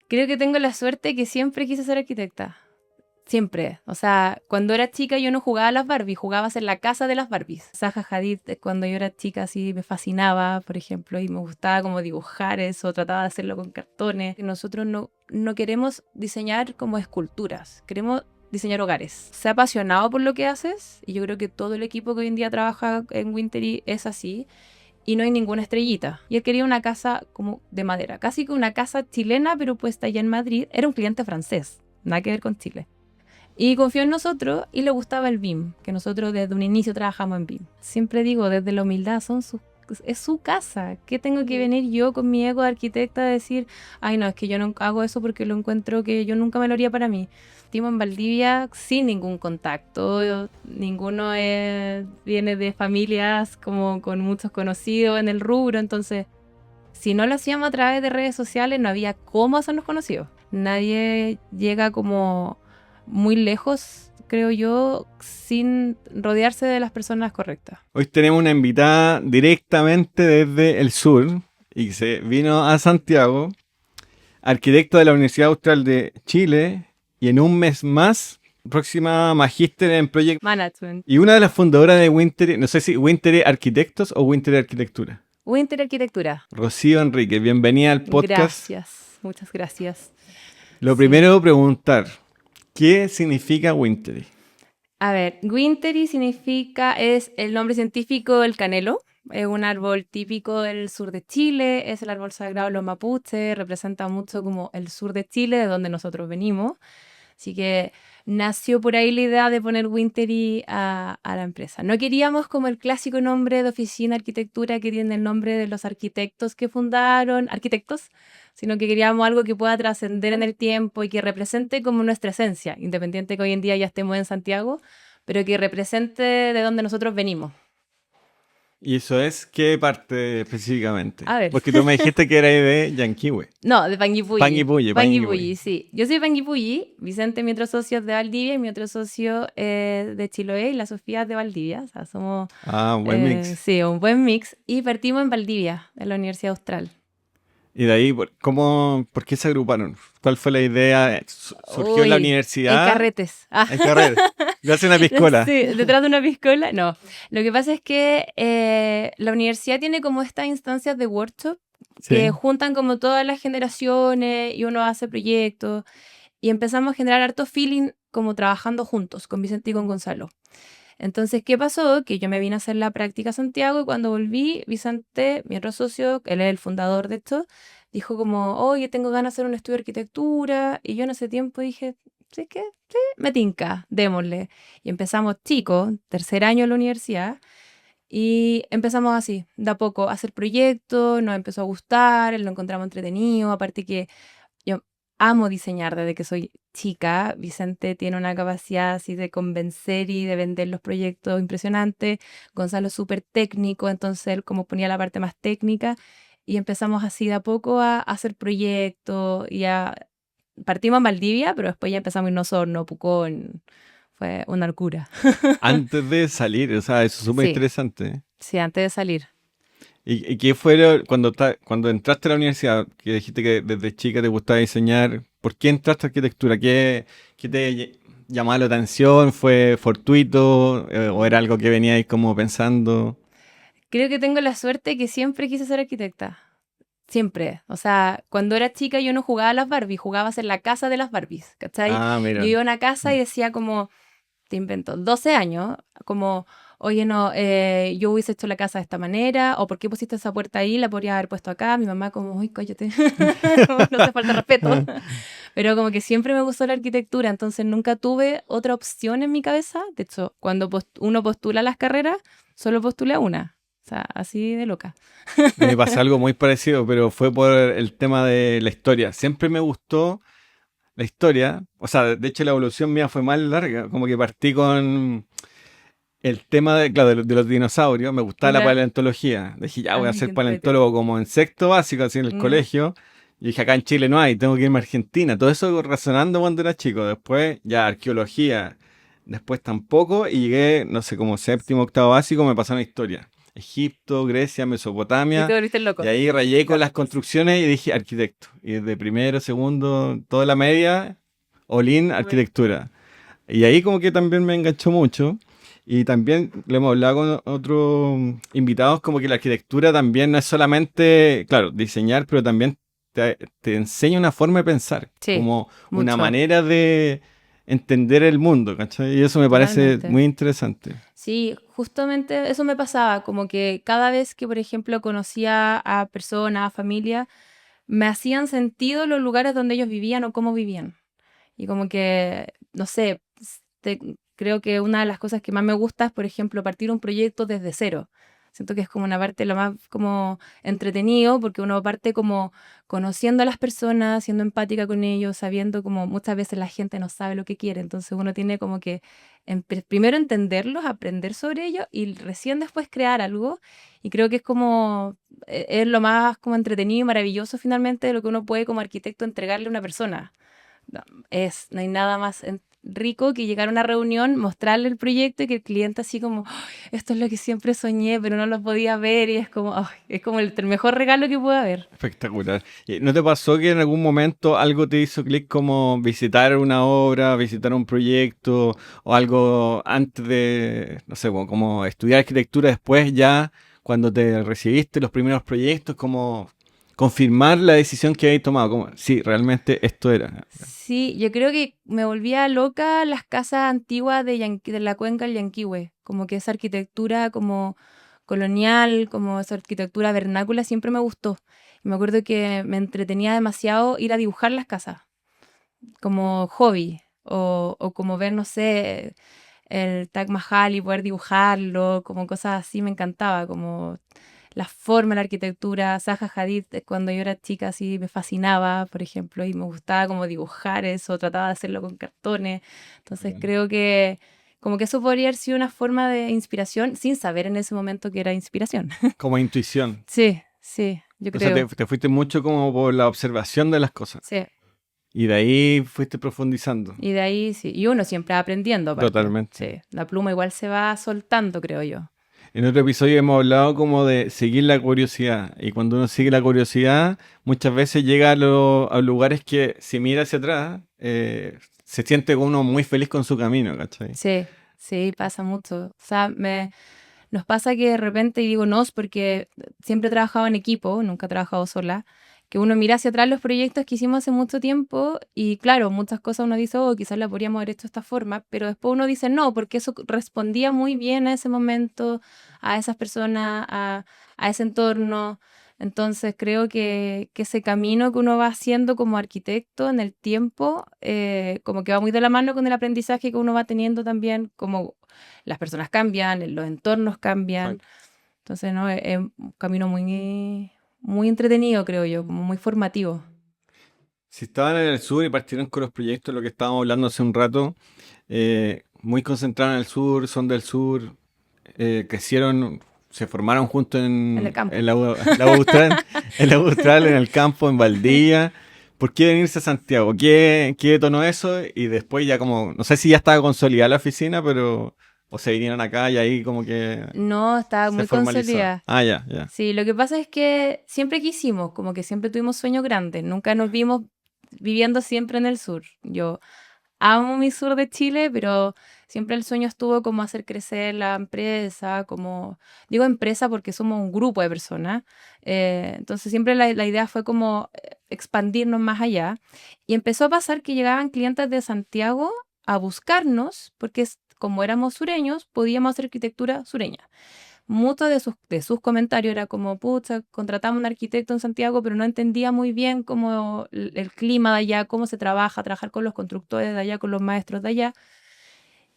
Creo que tengo la suerte que siempre quise ser arquitecta. Siempre. O sea, cuando era chica yo no jugaba a las Barbies, jugaba en la casa de las Barbies. Zaha Hadid, cuando yo era chica, sí me fascinaba, por ejemplo, y me gustaba como dibujar eso, trataba de hacerlo con cartones. Nosotros no queremos diseñar como esculturas, queremos diseñar hogares. Sé apasionado por lo que haces, y yo creo que todo el equipo que hoy en día trabaja en Wintery es así. Y no hay ninguna estrellita. Y él quería una casa como de madera, casi que una casa chilena, pero puesta allá en Madrid. Era un cliente francés, nada que ver con Chile. Y confió en nosotros y le gustaba el BIM, que nosotros desde un inicio trabajamos en BIM. Siempre digo, desde la humildad, es su casa. ¿Qué tengo que venir yo con mi ego de arquitecta a decir, ay no, es que yo no hago eso porque lo encuentro que yo nunca me lo haría para mí? Estimo en Valdivia sin ningún contacto, ninguno viene de familias como con muchos conocidos en el rubro, entonces si no lo hacíamos a través de redes sociales no había cómo hacernos conocidos. Nadie llega como muy lejos, creo yo, sin rodearse de las personas correctas. Hoy tenemos una invitada directamente desde el sur y se vino a Santiago, arquitecto de la Universidad Austral de Chile y en un mes más, próxima magíster en Project Management. Y una de las fundadoras de Wintery, no sé si Wintery Arquitectos o Wintery Arquitectura. Winter Arquitectura. Rocío Enrique, bienvenida al podcast. Gracias, muchas gracias. Lo Sí. primero, preguntar, ¿qué significa Wintery? A ver, Wintery es el nombre científico del canelo. Es un árbol típico del sur de Chile, es el árbol sagrado de los mapuches, representa mucho como el sur de Chile, de donde nosotros venimos. Así que nació por ahí la idea de poner Wintery a la empresa. No queríamos como el clásico nombre de oficina arquitectura que tiene el nombre de los arquitectos que fundaron, arquitectos, sino que queríamos algo que pueda trascender en el tiempo y que represente como nuestra esencia, independiente que hoy en día ya estemos en Santiago, pero que represente de donde nosotros venimos. ¿Y eso es qué parte específicamente? A ver. Porque tú me dijiste que eras de Yanquihue. No, de Panguipulli. Panguipulli. Panguipulli, sí. Yo soy de Panguipulli, Vicente, mi otro socio es de Valdivia y mi otro socio es de Chiloé y la Sofía es de Valdivia. O sea, somos... Un buen mix. Sí, un buen mix. Y partimos en Valdivia, en la Universidad Austral. Y de ahí, ¿por qué se agruparon? ¿Cuál fue la idea? ¿Surgió en la universidad? En carretes. En carretes. Gracias a una piscola. Sí, detrás de una piscola. No. Lo que pasa es que la universidad tiene como estas instancias de workshop que juntan como todas las generaciones y uno hace proyectos. Y empezamos a generar harto feeling como trabajando juntos con Vicente y con Gonzalo. Entonces, ¿qué pasó? Que yo me vine a hacer la práctica a Santiago y cuando volví, Vicente, mi otro socio, él es el fundador de esto, dijo como, oye, tengo ganas de hacer un estudio de arquitectura. Y yo en ese tiempo dije, ¿sí qué? Sí, me tinca, démosle. Y empezamos chicos, tercer año en la universidad, y empezamos así, de a poco, a hacer proyectos, nos empezó a gustar, lo encontramos entretenido, aparte que yo amo diseñar desde que soy chica. Vicente tiene una capacidad así de convencer y de vender los proyectos impresionante. Gonzalo es súper técnico, entonces él como ponía la parte más técnica y empezamos así de a poco a hacer proyectos y partimos en Valdivia, pero después ya empezamos en Osorno, Pucón. Fue una locura. Antes de salir, o sea, eso es súper Sí. interesante. Sí, antes de salir. ¿Y qué fue cuando entraste a la universidad, que dijiste que desde chica te gustaba diseñar? ¿Por qué entraste a arquitectura? ¿Qué te llamaba la atención? ¿Fue fortuito? ¿O era algo que veníais como pensando? Creo que tengo la suerte que siempre quise ser arquitecta. Siempre. O sea, cuando era chica yo no jugaba a las Barbies, jugaba en la casa de las Barbies, ¿cachai? Mira. Yo iba a una casa y decía como, te invento, 12 años, como, oye, no, yo hubiese hecho la casa de esta manera, o ¿por qué pusiste esa puerta ahí? La podría haber puesto acá. Mi mamá como, uy, cállate, no hace falta respeto. Pero como que siempre me gustó la arquitectura, entonces nunca tuve otra opción en mi cabeza. De hecho, cuando uno postula las carreras, solo postula una. O sea, así de loca. Me pasó algo muy parecido, pero fue por el tema de la historia. Siempre me gustó la historia. O sea, de hecho la evolución mía fue más larga. Como que partí con el tema de los dinosaurios. Me gustaba la paleontología. Dije, ya voy a ser paleontólogo como en sexto básico, así en el colegio. Y dije, acá en Chile no hay, tengo que irme a Argentina. Todo eso razonando cuando era chico. Después ya arqueología. Después tampoco. Y llegué, no sé, como séptimo, octavo básico, me pasaron historia. Egipto, Grecia, Y Mesopotamia. te volviste loco. Y ahí rayé con las construcciones y dije arquitecto. Y de primero, segundo, toda la media, all in, arquitectura. Y ahí como que también me enganchó mucho. Y también le hemos hablado con otros invitados, como que la arquitectura también no es solamente, claro, diseñar, pero también te enseña una forma de pensar, Sí, como una mucho. manera de entender el mundo, ¿cachai? Y eso me parece Totalmente. muy interesante. Sí, justamente eso me pasaba, como que cada vez que, por ejemplo, conocía a personas, a familia, me hacían sentido los lugares donde ellos vivían o cómo vivían. Y como que, no sé, creo que una de las cosas que más me gusta es, por ejemplo, partir un proyecto desde cero. Siento que es como una parte lo más como entretenido porque uno parte como conociendo a las personas, siendo empática con ellos, sabiendo como muchas veces la gente no sabe lo que quiere. Entonces uno tiene como que primero entenderlos, aprender sobre ellos y recién después crear algo. Y creo que es como, es lo más como entretenido y maravilloso finalmente de lo que uno puede como arquitecto entregarle a una persona. No, no hay nada más rico que llegar a una reunión, mostrarle el proyecto y que el cliente así como, "Ay, esto es lo que siempre soñé, pero no lo podía ver", y es como, ay, es como el mejor regalo que puede haber. Espectacular. ¿Y no te pasó que en algún momento algo te hizo clic como visitar una obra, visitar un proyecto o algo antes de, no sé, como estudiar arquitectura después ya, cuando te recibiste los primeros proyectos, como confirmar la decisión que habéis tomado? Como, sí, realmente esto era. Sí, yo creo que me volvía loca las casas antiguas de la cuenca del Yanquihue, como que esa arquitectura como colonial, como esa arquitectura vernácula siempre me gustó. Y me acuerdo que me entretenía demasiado ir a dibujar las casas, como hobby, o como ver, no sé, el Taj Mahal y poder dibujarlo, como cosas así me encantaba, como la forma, la arquitectura. Zaha Hadid, cuando yo era chica, así me fascinaba, por ejemplo, y me gustaba como dibujar eso, trataba de hacerlo con cartones. Entonces creo que como que eso podría haber sido una forma de inspiración, sin saber en ese momento que era inspiración. Como intuición. Sí, sí, yo O sea, creo. te fuiste mucho como por la observación de las cosas. Sí. Y de ahí fuiste profundizando. Y de ahí sí. Y uno siempre va aprendiendo aparte. Totalmente. Sí. La pluma igual se va soltando, creo yo. En otro episodio hemos hablado como de seguir la curiosidad. Y cuando uno sigue la curiosidad, muchas veces llega a lugares que si mira hacia atrás, se siente uno muy feliz con su camino, ¿cachai? Sí, sí, pasa mucho. O sea, nos pasa que de repente, y digo nos porque siempre he trabajado en equipo, nunca he trabajado sola, que uno mira hacia atrás los proyectos que hicimos hace mucho tiempo y claro, muchas cosas uno dice, oh, quizás la podríamos haber hecho de esta forma, pero después uno dice no, porque eso respondía muy bien a ese momento, a esas personas, a ese entorno. Entonces creo que ese camino que uno va haciendo como arquitecto en el tiempo, como que va muy de la mano con el aprendizaje que uno va teniendo también, como las personas cambian, los entornos cambian. Exacto. Entonces, ¿no? Es un camino muy, muy entretenido, creo yo, como muy formativo. Si estaban en el sur y partieron con los proyectos, lo que estábamos hablando hace un rato, muy concentrados en el sur, son del sur, crecieron, se formaron juntos En el campo. en la Austral, en el campo, en Valdivia. ¿Por qué venirse a Santiago? ¿Qué detonó eso? Y después ya como, no sé si ya estaba consolidada la oficina, pero, o se vinieron acá y ahí como que No, estaba se muy formalizó. consolidada. Ah, ya, ya. Sí, lo que pasa es que siempre quisimos, como que siempre tuvimos sueños grandes, nunca nos vimos viviendo siempre en el sur. Yo amo mi sur de Chile, pero siempre el sueño estuvo como hacer crecer la empresa, como, digo empresa porque somos un grupo de personas, entonces siempre la idea fue como expandirnos más allá. Y empezó a pasar que llegaban clientes de Santiago a buscarnos, porque como éramos sureños, podíamos hacer arquitectura sureña. Muchos de sus comentarios era como, pucha, contratamos un arquitecto en Santiago, pero no entendía muy bien cómo el clima de allá, cómo se trabaja, trabajar con los constructores de allá, con los maestros de allá.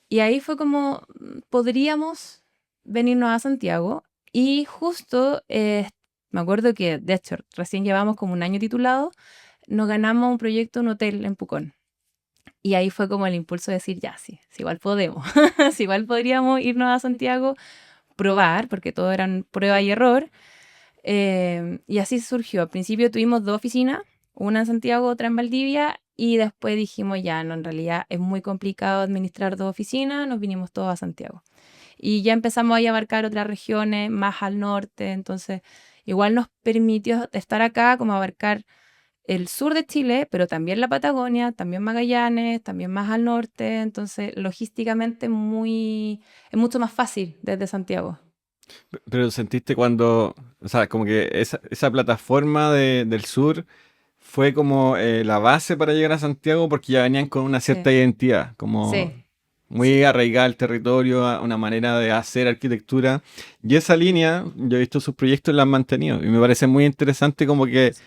Y ahí fue como, podríamos venirnos a Santiago. Y justo, me acuerdo que, de hecho, recién llevamos como un año titulado, nos ganamos un proyecto, un hotel en Pucón. Y ahí fue como el impulso de decir, ya, sí, sí, igual podemos, sí, igual podríamos irnos a Santiago, probar, porque todo eran prueba y error. Y así surgió. Al principio tuvimos dos oficinas, una en Santiago, otra en Valdivia, y después dijimos, ya, no, en realidad es muy complicado administrar dos oficinas, nos vinimos todos a Santiago. y ya empezamos ahí a abarcar otras regiones más al norte, entonces igual nos permitió estar acá como abarcar el sur de Chile, pero también la Patagonia, también Magallanes, también más al norte, entonces logísticamente es mucho más fácil desde Santiago. Pero sentiste cuando, o sea, como que esa plataforma del sur fue como la base para llegar a Santiago porque ya venían con una Sí, cierta identidad, como sí, muy sí, arraigada al territorio, a una manera de hacer arquitectura. Y esa línea, yo he visto sus proyectos y la han mantenido. Y me parece muy interesante como que sí.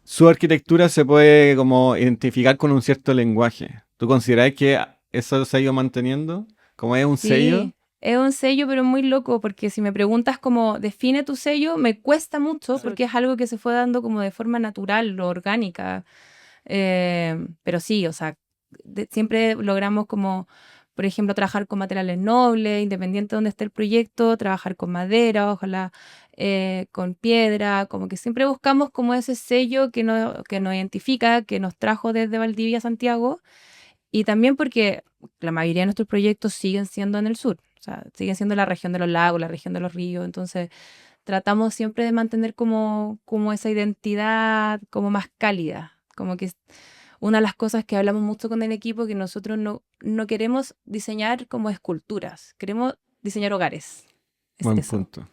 su arquitectura se puede como identificar con un cierto lenguaje. ¿Tú consideras que eso se ha ido manteniendo? Como es un sello. Sí, es un sello, pero muy loco, porque si me preguntas cómo define tu sello, me cuesta mucho, porque es algo que se fue dando como de forma natural, orgánica. Pero sí, o sea, siempre logramos como, por ejemplo, trabajar con materiales nobles, independiente de donde esté el proyecto, trabajar con madera, ojalá con piedra, como que siempre buscamos como ese sello que nos identifica, que nos trajo desde Valdivia a Santiago, y también porque la mayoría de nuestros proyectos siguen siendo en el sur, o sea, siguen siendo la región de los lagos, la región de los ríos, entonces tratamos siempre de mantener como esa identidad como más cálida, como que una de las cosas que hablamos mucho con el equipo que nosotros no queremos diseñar como esculturas, queremos diseñar hogares. Es Buen eso. punto.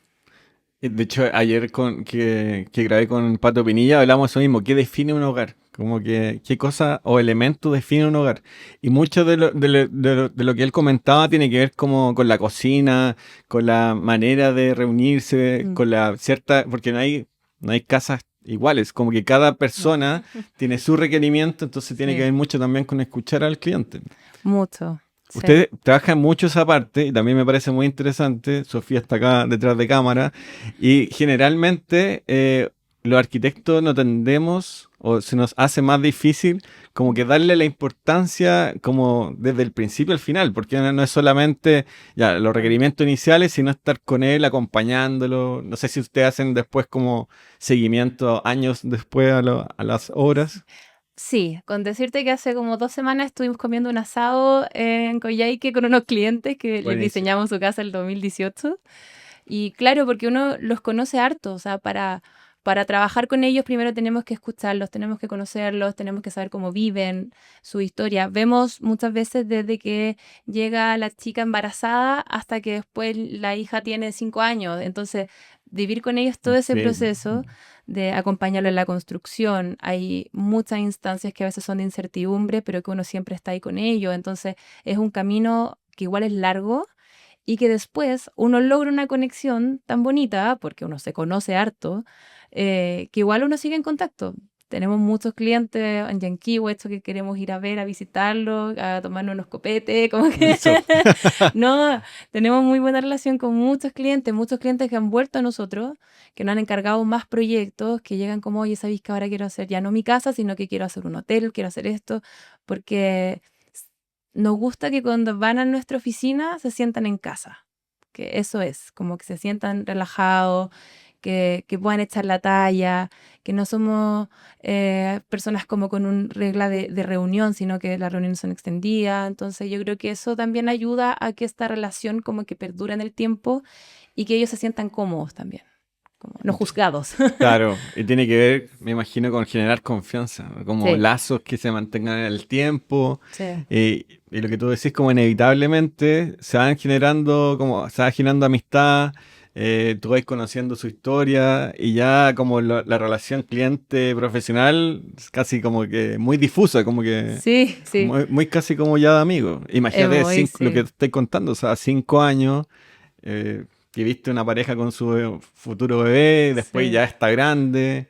De hecho, ayer que grabé con Pato Pinilla hablamos de eso mismo, ¿qué define un hogar? Como que, ¿qué cosa o elemento define un hogar? Y mucho de lo que él comentaba tiene que ver como con la cocina, con la manera de reunirse, Mm, con la cierta, porque no hay casas iguales, como que cada no. persona tiene su requerimiento, entonces tiene que Sí, ver mucho también con escuchar al cliente. mucho. Sí. Ustedes trabajan mucho esa parte y también me parece muy interesante. Sofía está acá detrás de cámara y generalmente los arquitectos no tendemos o se nos hace más difícil como que darle la importancia como desde el principio al final, porque no es solamente ya los Claro. requerimientos iniciales, sino estar con él, acompañándolo. No sé si ustedes hacen después como seguimiento años después a las obras. Sí, con decirte que hace como 2 semanas estuvimos comiendo un asado en Coyhaique con unos clientes que les Buenísimo. diseñamos su casa el 2018. Y claro, porque uno los conoce harto, o sea, para trabajar con ellos primero tenemos que escucharlos, tenemos que conocerlos, tenemos que saber cómo viven, su historia. Vemos muchas veces desde que llega la chica embarazada hasta que después la hija tiene 5 años. Entonces, vivir con ellos todo ese Increíble. proceso de acompañarlo en la construcción. Hay muchas instancias que a veces son de incertidumbre, pero que uno siempre está ahí con ellos. Entonces, es un camino que igual es largo y que después uno logra una conexión tan bonita, porque uno se conoce harto, que igual uno sigue en contacto. Tenemos muchos clientes en Yanquihue, esto que queremos ir a ver, a visitarlos, a tomarnos unos copetes, como que Eso. no, tenemos muy buena relación con muchos clientes que han vuelto a nosotros, que nos han encargado más proyectos, que llegan como, oye, ¿sabéis que ahora quiero hacer ya no mi casa, sino que quiero hacer un hotel, quiero hacer esto? Porque nos gusta que cuando van a nuestra oficina se sientan en casa, que eso es, como que se sientan relajados, que puedan echar la talla, que no somos personas como con una regla de reunión, sino que las reuniones son extendidas. Entonces yo creo que eso también ayuda a que esta relación como que perdure en el tiempo y que ellos se sientan cómodos también, como no juzgados. Claro, y tiene que ver, me imagino, con generar confianza, ¿no? Como Sí, lazos que se mantengan en el tiempo. sí, Y lo que tú decís, como inevitablemente se van generando, como se va generando amistad, tú vas conociendo su historia y ya como la relación cliente-profesional es casi como que muy difusa, como que sí, sí, muy casi como ya de amigos. es Imagínate muy, lo que sí, te estoy contando, o sea, 5 años que viste una pareja con su futuro bebé, después sí. ya está grande.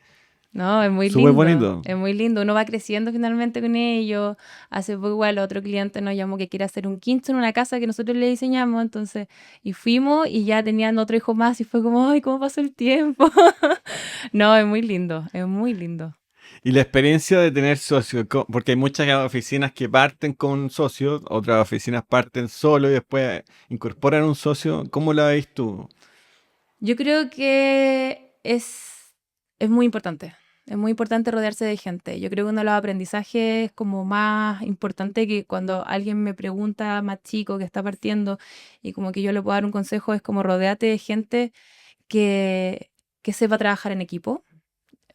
No, Súper bonito. es muy lindo. Uno va creciendo finalmente con ellos. Hace poco igual otro cliente nos llamó que quiere hacer un quincho en una casa que nosotros le diseñamos, entonces, y fuimos y ya tenían otro hijo más y fue como, ay, ¿cómo pasó el tiempo? No, es muy lindo, es muy lindo. Y la experiencia de tener socios, porque hay muchas oficinas que parten con socios, otras oficinas parten solo y después incorporan un socio. ¿Cómo la veis tú? Yo creo que es muy importante. Es muy importante rodearse de gente. Yo creo que uno de los aprendizajes como más importante que cuando alguien me pregunta más chico que está partiendo y como que yo le puedo dar un consejo es como rodéate de gente que, que sepa trabajar en equipo.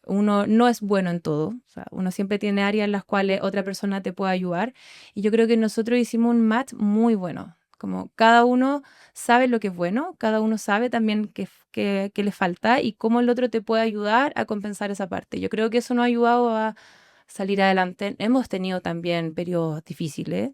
Uno no es bueno en todo, o sea, uno siempre tiene áreas en las cuales otra persona te puede ayudar y yo creo que nosotros hicimos un match muy bueno, como cada uno sabe lo que es bueno, cada uno sabe también qué le falta y cómo el otro te puede ayudar a compensar esa parte. Yo creo que eso nos ha ayudado a salir adelante. Hemos tenido también periodos difíciles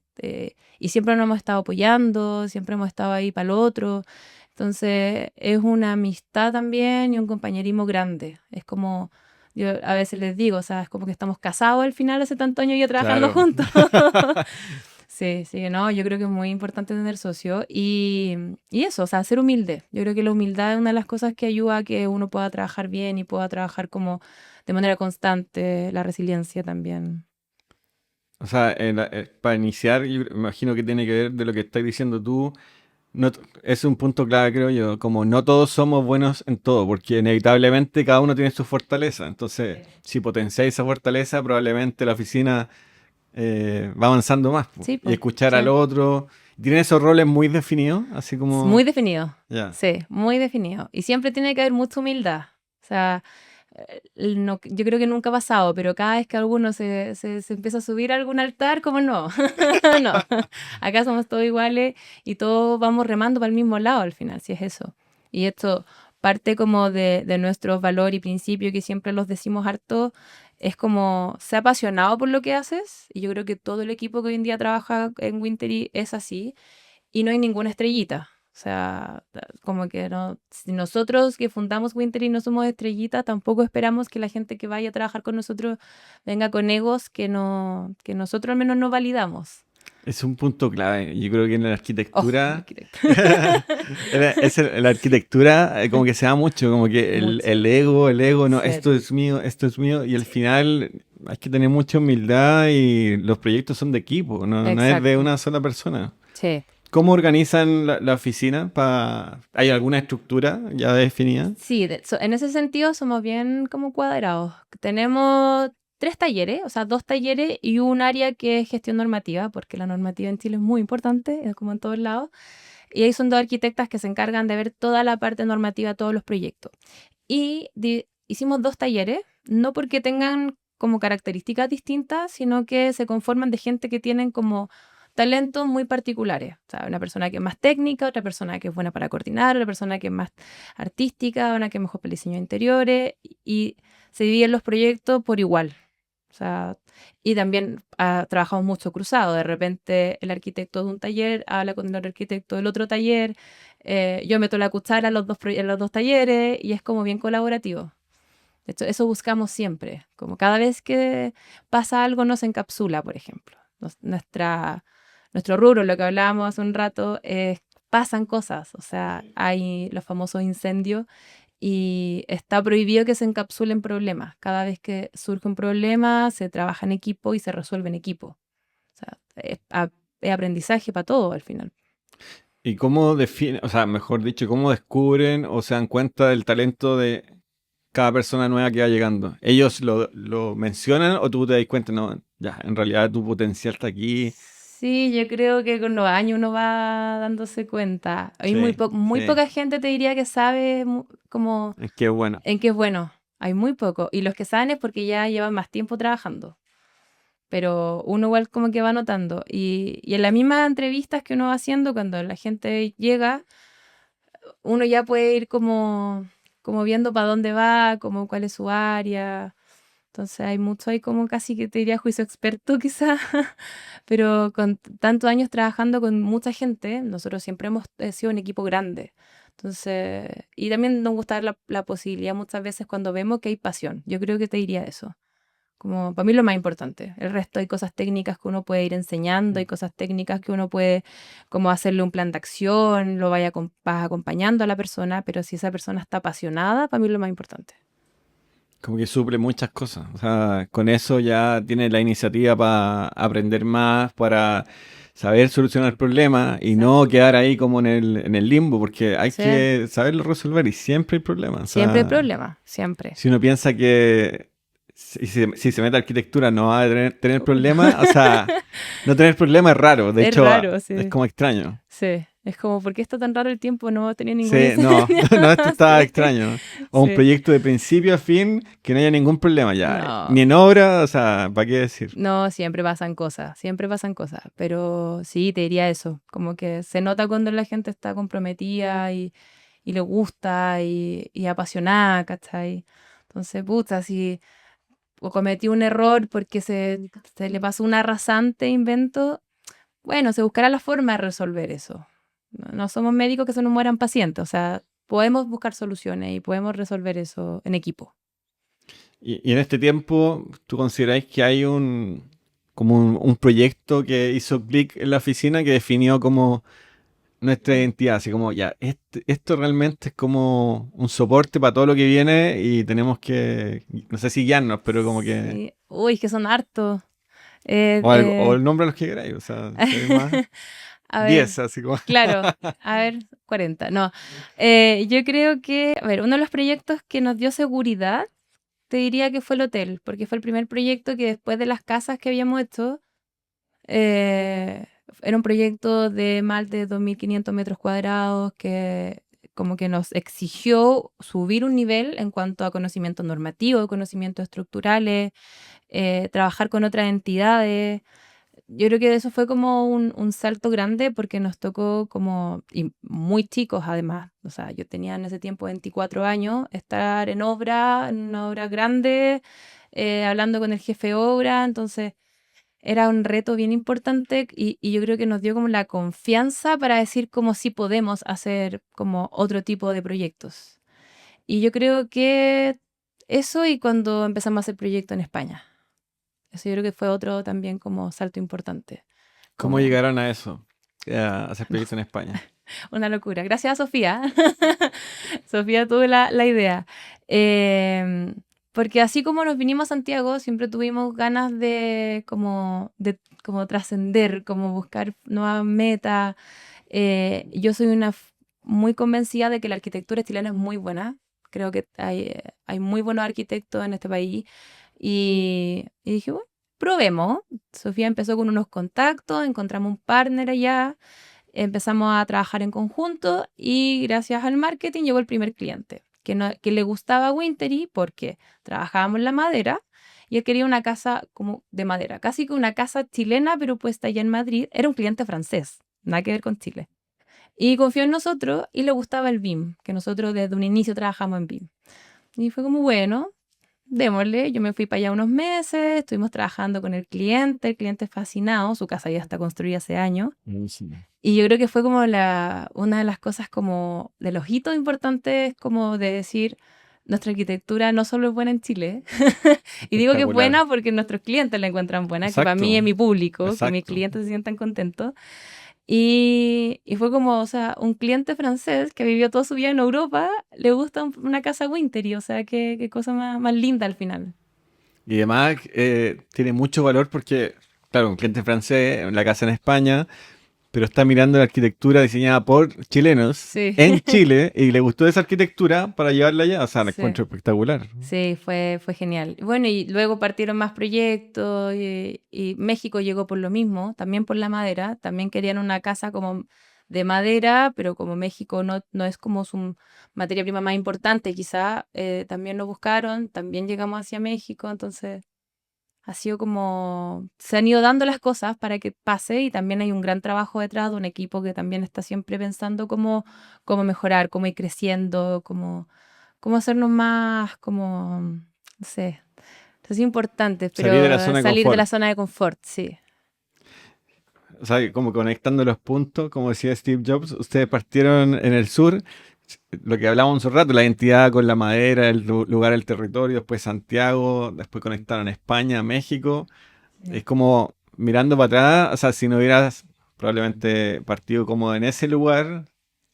y siempre nos hemos estado apoyando, siempre hemos estado ahí para el otro. Entonces es una amistad también y un compañerismo grande. Es como, yo a veces les digo, o sea, es como que estamos casados al final hace tantos años ya trabajando Claro. juntos. Sí, sí, no, yo creo que es muy importante tener socios y eso, o sea, ser humilde. Yo creo que la humildad es una de las cosas que ayuda a que uno pueda trabajar bien y pueda trabajar como de manera constante, la resiliencia también. O sea, para iniciar, yo me imagino que tiene que ver de lo que estás diciendo tú. No, es un punto clave, creo yo, como no todos somos buenos en todo, porque inevitablemente cada uno tiene su fortaleza. Entonces, si potenciáis esa fortaleza, probablemente la oficina va avanzando más, po. Sí, Y pues, escuchar al sí. otro. ¿Tienen esos roles muy definidos? Así Es como... muy definido, Ya. sí, muy definido. Y siempre tiene que haber mucha humildad. O sea, yo creo que nunca ha pasado, pero cada vez que alguno se empieza a subir a algún altar, como no, no, acá somos todos iguales y todos vamos remando para el mismo lado al final, si es eso. Y esto parte como de nuestros valores y principios que siempre los decimos harto, es como, sé apasionado por lo que haces, y yo creo que todo el equipo que hoy en día trabaja en Wintery es así, y no hay ninguna estrellita. O sea, como que no, si nosotros que fundamos Wintery no somos estrellitas, tampoco esperamos que la gente que vaya a trabajar con nosotros venga con egos que no, que nosotros al menos no validamos. Es un punto clave. Yo creo que en la Oh, el arquitectura, arquitecto. en la arquitectura como que se da mucho, como que Mucho. el ego, no, Cero. esto es mío, y al Sí. final hay que tener mucha humildad y los proyectos son de equipo, no, no es de Exacto. una sola persona. Sí. ¿Cómo organizan la oficina? ¿Hay alguna estructura ya definida? Sí, en ese sentido somos bien como cuadrados. Tenemos 3 talleres, o sea, 2 talleres y un área que es gestión normativa, porque la normativa en Chile es muy importante, es como en todos lados. Y ahí son 2 arquitectas que se encargan de ver toda la parte normativa, todos los proyectos. Y hicimos 2 talleres, no porque tengan como características distintas, sino que se conforman de gente que tienen como talentos muy particulares. O sea, una persona que es más técnica, otra persona que es buena para coordinar, otra persona que es más artística, una que es mejor para el diseño de interiores, y se dividen los proyectos por igual. O sea, y también trabajamos mucho cruzado. De repente el arquitecto de un taller habla con el arquitecto del otro taller. Yo meto la cuchara en los dos talleres y es como bien colaborativo. De hecho, eso buscamos siempre. Como cada vez que pasa algo nos encapsula, por ejemplo. Nuestro rubro, lo que hablábamos hace un rato, pasan cosas. O sea, hay los famosos incendios y está prohibido que se encapsulen problemas. Cada vez que surge un problema, se trabaja en equipo y se resuelve en equipo. O sea, es aprendizaje para todo al final. ¿Y cómo definen, o sea, mejor dicho, cómo descubren o se dan cuenta del talento de cada persona nueva que va llegando? ¿Ellos lo mencionan o tú te das cuenta, no, ya, en realidad tu potencial está aquí? Sí, yo creo que con los años uno va dándose cuenta. Hay Sí, muy sí, poca gente, te diría, que sabe como es que bueno. en qué es bueno. Hay muy poco. Y los que saben es porque ya llevan más tiempo trabajando. Pero uno igual como que va notando. Y en las mismas entrevistas que uno va haciendo, cuando la gente llega, uno ya puede ir como viendo para dónde va, como cuál es su área. Entonces hay mucho ahí como casi que te diría juicio experto quizá, pero con tantos años trabajando con mucha gente, nosotros siempre hemos sido un equipo grande. Entonces, y también nos gusta dar la posibilidad muchas veces cuando vemos que hay pasión. Yo creo que te diría eso. Como para mí lo más importante. El resto hay cosas técnicas que uno puede ir enseñando, hay cosas técnicas que uno puede como hacerle un plan de acción, vas acompañando a la persona, pero si esa persona está apasionada, para mí es lo más importante. Como que suple muchas cosas. O sea, con eso ya tienes la iniciativa para aprender más, para saber solucionar problemas y no Exacto. quedar ahí como en el limbo, porque hay Sí, que saberlo resolver y siempre hay problemas. O siempre hay sea, problemas, siempre. si uno piensa que si se mete a arquitectura no va a tener problemas. O sea, no tener problemas es raro. De Es hecho, raro, sí. es como extraño. Sí, es como, ¿por qué está tan raro el tiempo? No tenía ningún Sí, no, no, esto está Sí, extraño. O un sí. proyecto de principio a fin que no haya ningún problema ya. No, Ni en obra, o sea, ¿para qué decir? no, siempre pasan cosas, pero sí, te diría eso, como que se nota cuando la gente está comprometida y le gusta y apasionada, ¿cachai? Entonces, puta, si o cometí un error porque se le pasó un arrasante invento, bueno, se buscará la forma de resolver eso. No somos médicos que se nos mueran pacientes, o sea, podemos buscar soluciones y podemos resolver eso en equipo. Y en este tiempo, ¿tú consideráis que hay como un proyecto que hizo clic en la oficina que definió como nuestra identidad? Así como, ya, esto realmente es como un soporte para todo lo que viene y tenemos que, no sé si guiarnos, pero como que... Sí. Uy, que son hartos. O el nombre de los que queráis, o sea, si hay más, A ver, 10 así como... claro, a ver, 40. No, yo creo que, a ver, uno de los proyectos que nos dio seguridad, te diría que fue el hotel, porque fue el primer proyecto que después de las casas que habíamos hecho, eh, era un proyecto de más de 2.500 metros cuadrados que como que nos exigió subir un nivel en cuanto a conocimiento normativo, conocimientos estructurales, trabajar con otras entidades. Yo creo que eso fue como un salto grande porque nos tocó como, y muy chicos además, o sea, yo tenía en ese tiempo 24 años, estar en obra, en una obra grande, hablando con el jefe de obra, entonces era un reto bien importante y yo creo que nos dio como la confianza para decir como si podemos hacer como otro tipo de proyectos. Y yo creo que eso y cuando empezamos a hacer proyectos en España. Eso yo creo que fue otro también como salto importante. ¿Cómo Como, llegaron a eso? A hacer no, proyectos en España. una locura. Gracias a Sofía. Sofía tuvo la idea. Em, Porque así como nos vinimos a Santiago, siempre tuvimos ganas de como trascender, como buscar nuevas metas. Yo soy muy convencida de que la arquitectura chilena es muy buena. Creo que hay muy buenos arquitectos en este país. Y dije, bueno, probemos. Sofía empezó con unos contactos, encontramos un partner allá, empezamos a trabajar en conjunto y gracias al marketing llegó el primer cliente, que le gustaba Wintery porque trabajábamos la madera y él quería una casa como de madera, casi que una casa chilena pero puesta allá en Madrid. Era un cliente francés, nada que ver con Chile. Y confió en nosotros y le gustaba el BIM, que nosotros desde un inicio trabajamos en BIM. Y fue como, bueno, démosle. Yo me fui para allá unos meses, estuvimos trabajando con el cliente fascinado, su casa ya está construida hace años. Buenísimo. Y yo creo que fue como una de las cosas como de los hitos importantes, como de decir, nuestra arquitectura no solo es buena en Chile, y digo que es Espectacular. buena porque nuestros clientes la encuentran buena, que para mí Exacto, es mi público, que mis exacto. clientes se sientan contentos. Y fue como, o sea, un cliente francés que vivió toda su vida en Europa, le gusta una casa Wintery, o sea, qué cosa más linda al final. Y además tiene mucho valor porque, claro, un cliente francés, la casa en España, pero está mirando la arquitectura diseñada por chilenos Sí, en Chile y le gustó esa arquitectura para llevarla allá. O sea, la sí. encuentro espectacular. Sí, fue genial. Bueno, y luego partieron más proyectos y México llegó por lo mismo, también por la madera. También querían una casa como de madera, pero como México no es como su materia prima más importante, quizá también lo buscaron, también llegamos hacia México, entonces ha sido como, se han ido dando las cosas para que pase y también hay un gran trabajo detrás de un equipo que también está siempre pensando cómo mejorar, cómo ir creciendo, cómo hacernos más, como, no sé, es importante, Salir de la pero zona de salir de la confort. zona de confort, sí. O sea, como conectando los puntos, como decía Steve Jobs, ustedes partieron en el sur, lo que hablábamos hace un rato, la identidad con la madera, el lugar, el territorio, después Santiago, después conectaron España, México. Es Sí. como mirando para atrás, o sea, si no hubieras probablemente partido como en ese lugar,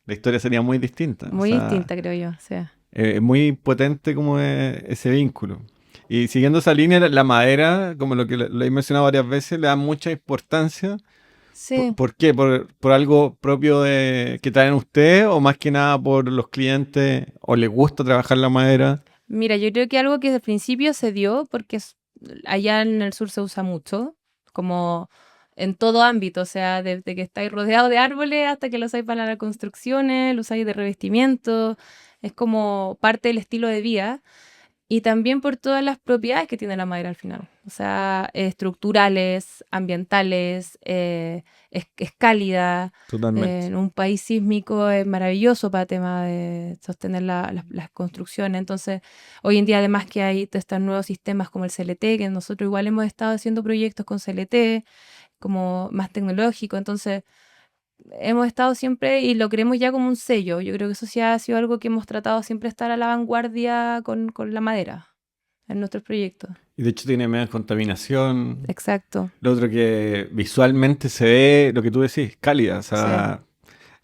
la historia sería muy distinta. O Muy sea, distinta, creo yo, sí. es muy potente como ese vínculo. Y siguiendo esa línea, la madera, como lo que lo he mencionado varias veces, le da mucha importancia. Sí, ¿Por qué? ¿Por algo propio que traen ustedes o más que nada por los clientes o les gusta trabajar la madera? Mira, yo creo que algo que desde el principio se dio, porque allá en el sur se usa mucho, como en todo ámbito, o sea, desde que estáis rodeado de árboles hasta que lo usáis para las construcciones, lo usáis de revestimiento, es como parte del estilo de vida. Y también por todas las propiedades que tiene la madera al final. O sea, estructurales, ambientales, es cálida. Totalmente. En un país sísmico es maravilloso para el tema de sostener las construcciones. Entonces, hoy en día además que hay estos nuevos sistemas como el CLT, que nosotros igual hemos estado haciendo proyectos con CLT, como más tecnológico. Entonces, hemos estado siempre y lo creemos ya como un sello. Yo creo que eso sí ha sido algo que hemos tratado siempre de estar a la vanguardia con la madera en nuestros proyectos. Y de hecho tiene menos contaminación. Exacto, Lo otro que visualmente se ve, lo que tú decís, cálida. O sí. sea,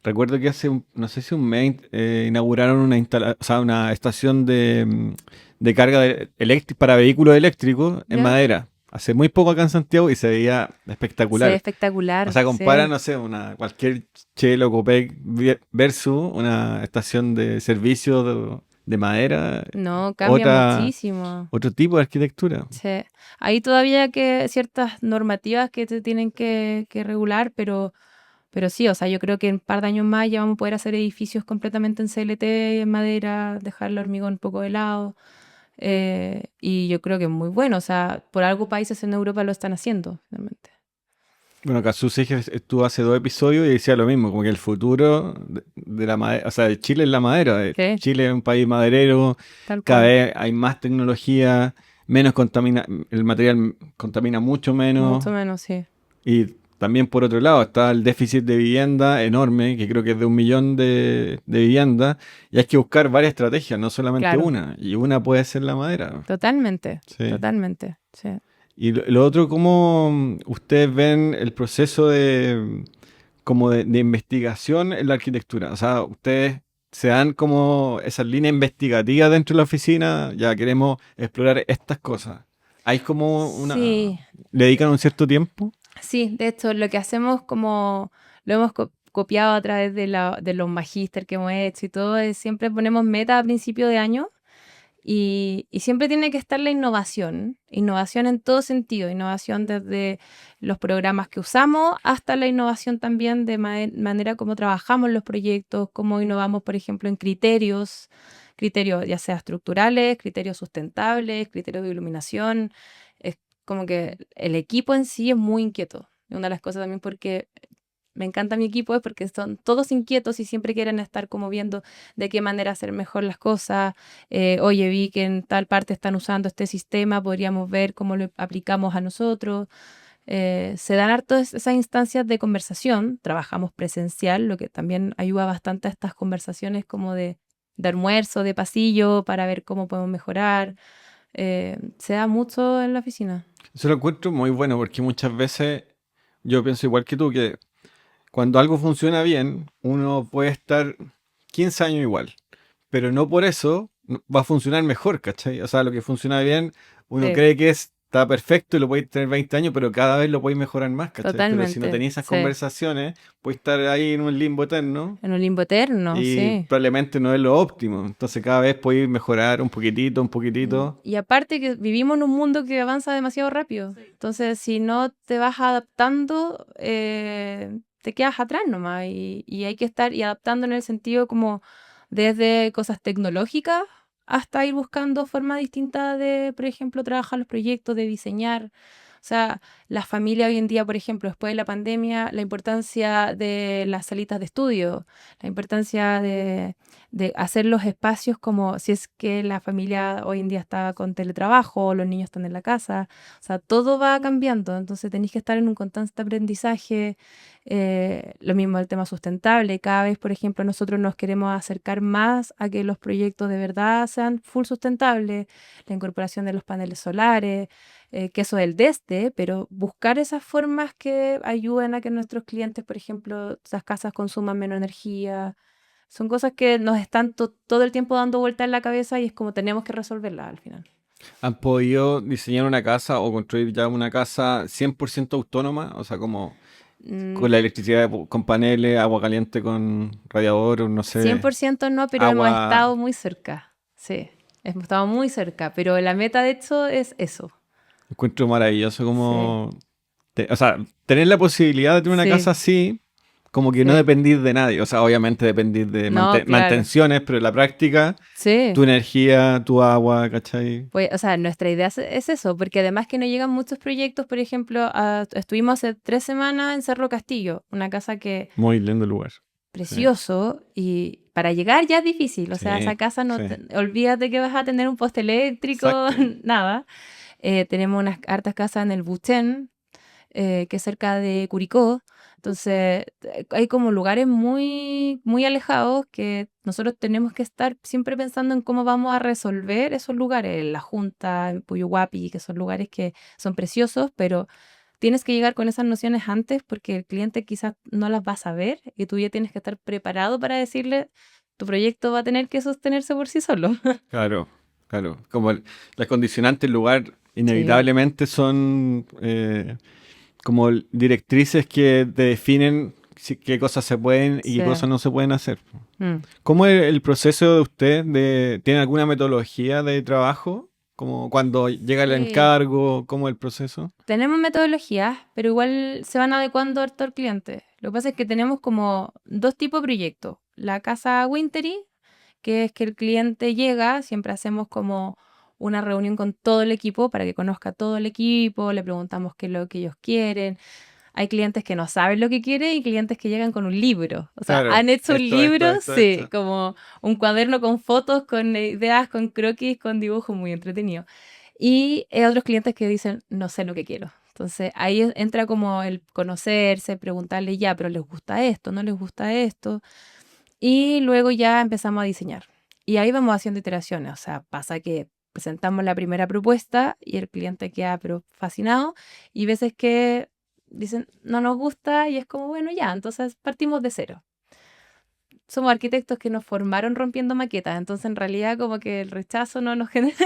recuerdo que hace, no sé si un mes, inauguraron o sea, una estación de carga para vehículos eléctricos en ¿Ya? madera. Hace muy poco acá en Santiago y se veía Se ve espectacular. O espectacular, sea, compara, sí. no sé, cualquier Chelo, Copec versus una estación de servicio de madera, No, cambia otra, muchísimo. otro tipo de arquitectura. Sí. Hay todavía que ciertas normativas que te tienen que regular, pero sí, o sea, yo creo que en un par de años más ya vamos a poder hacer edificios completamente en CLT, en madera, dejar el hormigón un poco de lado. Y yo creo que es muy bueno, o sea, por algo países en Europa lo están haciendo, finalmente. Bueno, Kazu estuvo hace 2 episodios y decía lo mismo, como que el futuro de la madera, o sea, de Chile es la madera. Sí, Chile es un país maderero, tal cada cual. vez hay más tecnología, menos contamina, el material contamina mucho menos. Mucho menos, sí. Y también por otro lado está el déficit de vivienda enorme, que creo que es de 1 millón de viviendas, y hay que buscar varias estrategias, no solamente Claro, una, y una puede ser la madera. totalmente, Sí. totalmente, sí. Y lo otro, ¿cómo ustedes ven el proceso de investigación en la arquitectura? O sea, ustedes se dan como esa línea investigativa dentro de la oficina, ya queremos explorar estas cosas. ¿Hay como Sí, le dedican un cierto tiempo? sí, de hecho, lo que hacemos como lo hemos copiado a través de los magíster que hemos hecho y todo, es siempre ponemos meta a principio de año. Y siempre tiene que estar la innovación en todo sentido, innovación desde los programas que usamos hasta la innovación también de manera como trabajamos los proyectos, cómo innovamos, por ejemplo, en criterios ya sea estructurales, criterios sustentables, criterios de iluminación. Es como que el equipo en sí es muy inquieto. Una de las cosas también porque me encanta mi equipo es porque son todos inquietos y siempre quieren estar como viendo de qué manera hacer mejor las cosas. Oye, vi que en tal parte están usando este sistema, podríamos ver cómo lo aplicamos a nosotros. Se dan hartas esas instancias de conversación, trabajamos presencial, lo que también ayuda bastante a estas conversaciones como de almuerzo, de pasillo, para ver cómo podemos mejorar. Se da mucho en la oficina. Eso lo encuentro muy bueno porque muchas veces yo pienso igual que tú, que cuando algo funciona bien, uno puede estar 15 años igual, pero no por eso va a funcionar mejor, ¿cachai? O sea, lo que funciona bien, uno Sí, cree que está perfecto y lo puede tener 20 años, pero cada vez lo puede mejorar más, ¿cachai? Pero si no totalmente. tenéis esas Sí. conversaciones, puede estar ahí en un limbo eterno En un limbo eterno, y sí. probablemente no es lo óptimo. Entonces cada vez podéis mejorar un poquitito, un poquitito. Y aparte que vivimos en un mundo que avanza demasiado rápido. Entonces, si no te vas adaptando, te quedas atrás nomás. Y hay que estar y adaptando en el sentido como desde cosas tecnológicas hasta ir buscando formas distintas de, por ejemplo, trabajar los proyectos, de diseñar. O sea, la familia hoy en día, por ejemplo, después de la pandemia, la importancia de las salitas de estudio, la importancia de hacer los espacios como si es que la familia hoy en día está con teletrabajo o los niños están en la casa. O sea, todo va cambiando, entonces tenéis que estar en un constante aprendizaje. Lo mismo el tema sustentable. Cada vez, por ejemplo, nosotros nos queremos acercar más a que los proyectos de verdad sean full sustentables, la incorporación de los paneles solares, que eso es el desde, pero buscar esas formas que ayuden a que nuestros clientes, por ejemplo, esas casas consuman menos energía. Son cosas que nos están todo el tiempo dando vuelta en la cabeza y es como tenemos que resolverlas al final. ¿Han podido diseñar una casa o construir ya una casa 100% autónoma? O sea, como Mm, con la electricidad, con paneles, agua caliente con radiador, no sé, 100% no, pero hemos agua. estado muy cerca. Sí, Estamos muy cerca, pero la meta de hecho es eso. Encuentro maravilloso Sí, como... o sea, tener la posibilidad de tener una casa sí, así, como que no sí. dependís de nadie. O sea, obviamente dependís de No, claro. mantenciones, pero en la práctica, tu Sí. energía, tu agua, ¿cachai? Pues, o sea, nuestra idea es eso, porque además que nos llegan muchos proyectos, por ejemplo, estuvimos hace 3 semanas en Cerro Castillo, una casa que Muy lindo lugar. Sí, precioso y para llegar ya es difícil, o sea, esa sí, casa no, sí. olvídate que vas a tener un poste eléctrico, Exacto. nada. Tenemos unas hartas casas en el Buchen, que es cerca de Curicó. Entonces, hay como lugares muy, muy alejados que nosotros tenemos que estar siempre pensando en cómo vamos a resolver esos lugares. La Junta, en Puyuhuapi, que son lugares que son preciosos, pero tienes que llegar con esas nociones antes porque el cliente quizás no las va a saber y tú ya tienes que estar preparado para decirle, tu proyecto va a tener que sostenerse por sí solo. Claro, claro. Como las condicionantes del lugar Sí, inevitablemente son como directrices que te definen qué cosas se pueden y qué sí. cosas no se pueden hacer. Mm. ¿Cómo es el proceso de usted? ¿Tiene alguna metodología de trabajo? Como cuando llega el Sí. encargo, ¿cómo es el proceso? Tenemos metodologías, pero igual se van adecuando harto al cliente. Lo que pasa es que tenemos como dos tipos de proyectos. La casa Wintery, que es que el cliente llega, siempre hacemos como una reunión con todo el equipo para que conozca todo el equipo, le preguntamos qué es lo que ellos quieren. Hay clientes que no saben lo que quieren y clientes que llegan con un libro. O sea, Claro, han hecho un libro, sí, esto. como un cuaderno con fotos, con ideas, con croquis, con dibujos muy entretenido. Y otros clientes que dicen, no sé lo que quiero. Entonces ahí entra como el conocerse, preguntarle ya, pero ¿les gusta esto? ¿No les gusta esto? Y luego ya empezamos a diseñar. Y ahí vamos haciendo iteraciones. O sea, pasa que presentamos la primera propuesta y el cliente queda pero fascinado y veces que dicen, no nos gusta y es como, bueno, ya, entonces partimos de cero. Somos arquitectos que nos formaron rompiendo maquetas, entonces en realidad como que el rechazo no nos genera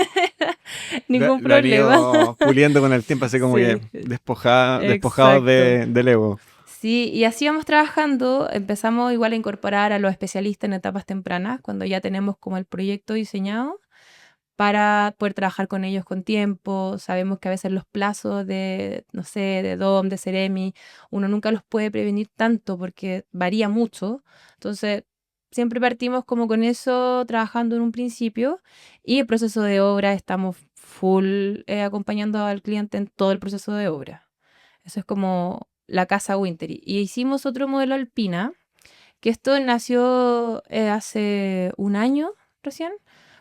ningún Lo han problema. ido puliendo con el tiempo, así como que Sí, despojados exacto. del ego. Sí, y así vamos trabajando. Empezamos igual a incorporar a los especialistas en etapas tempranas, cuando ya tenemos como el proyecto diseñado, para poder trabajar con ellos con tiempo. Sabemos que a veces los plazos de, no sé, de DOM, de Ceremi, uno nunca los puede prevenir tanto porque varía mucho. Entonces, siempre partimos como con eso trabajando en un principio y el proceso de obra estamos full acompañando al cliente en todo el proceso de obra. Eso es como la casa Wintery. Y hicimos otro modelo alpina, que esto nació hace un año recién.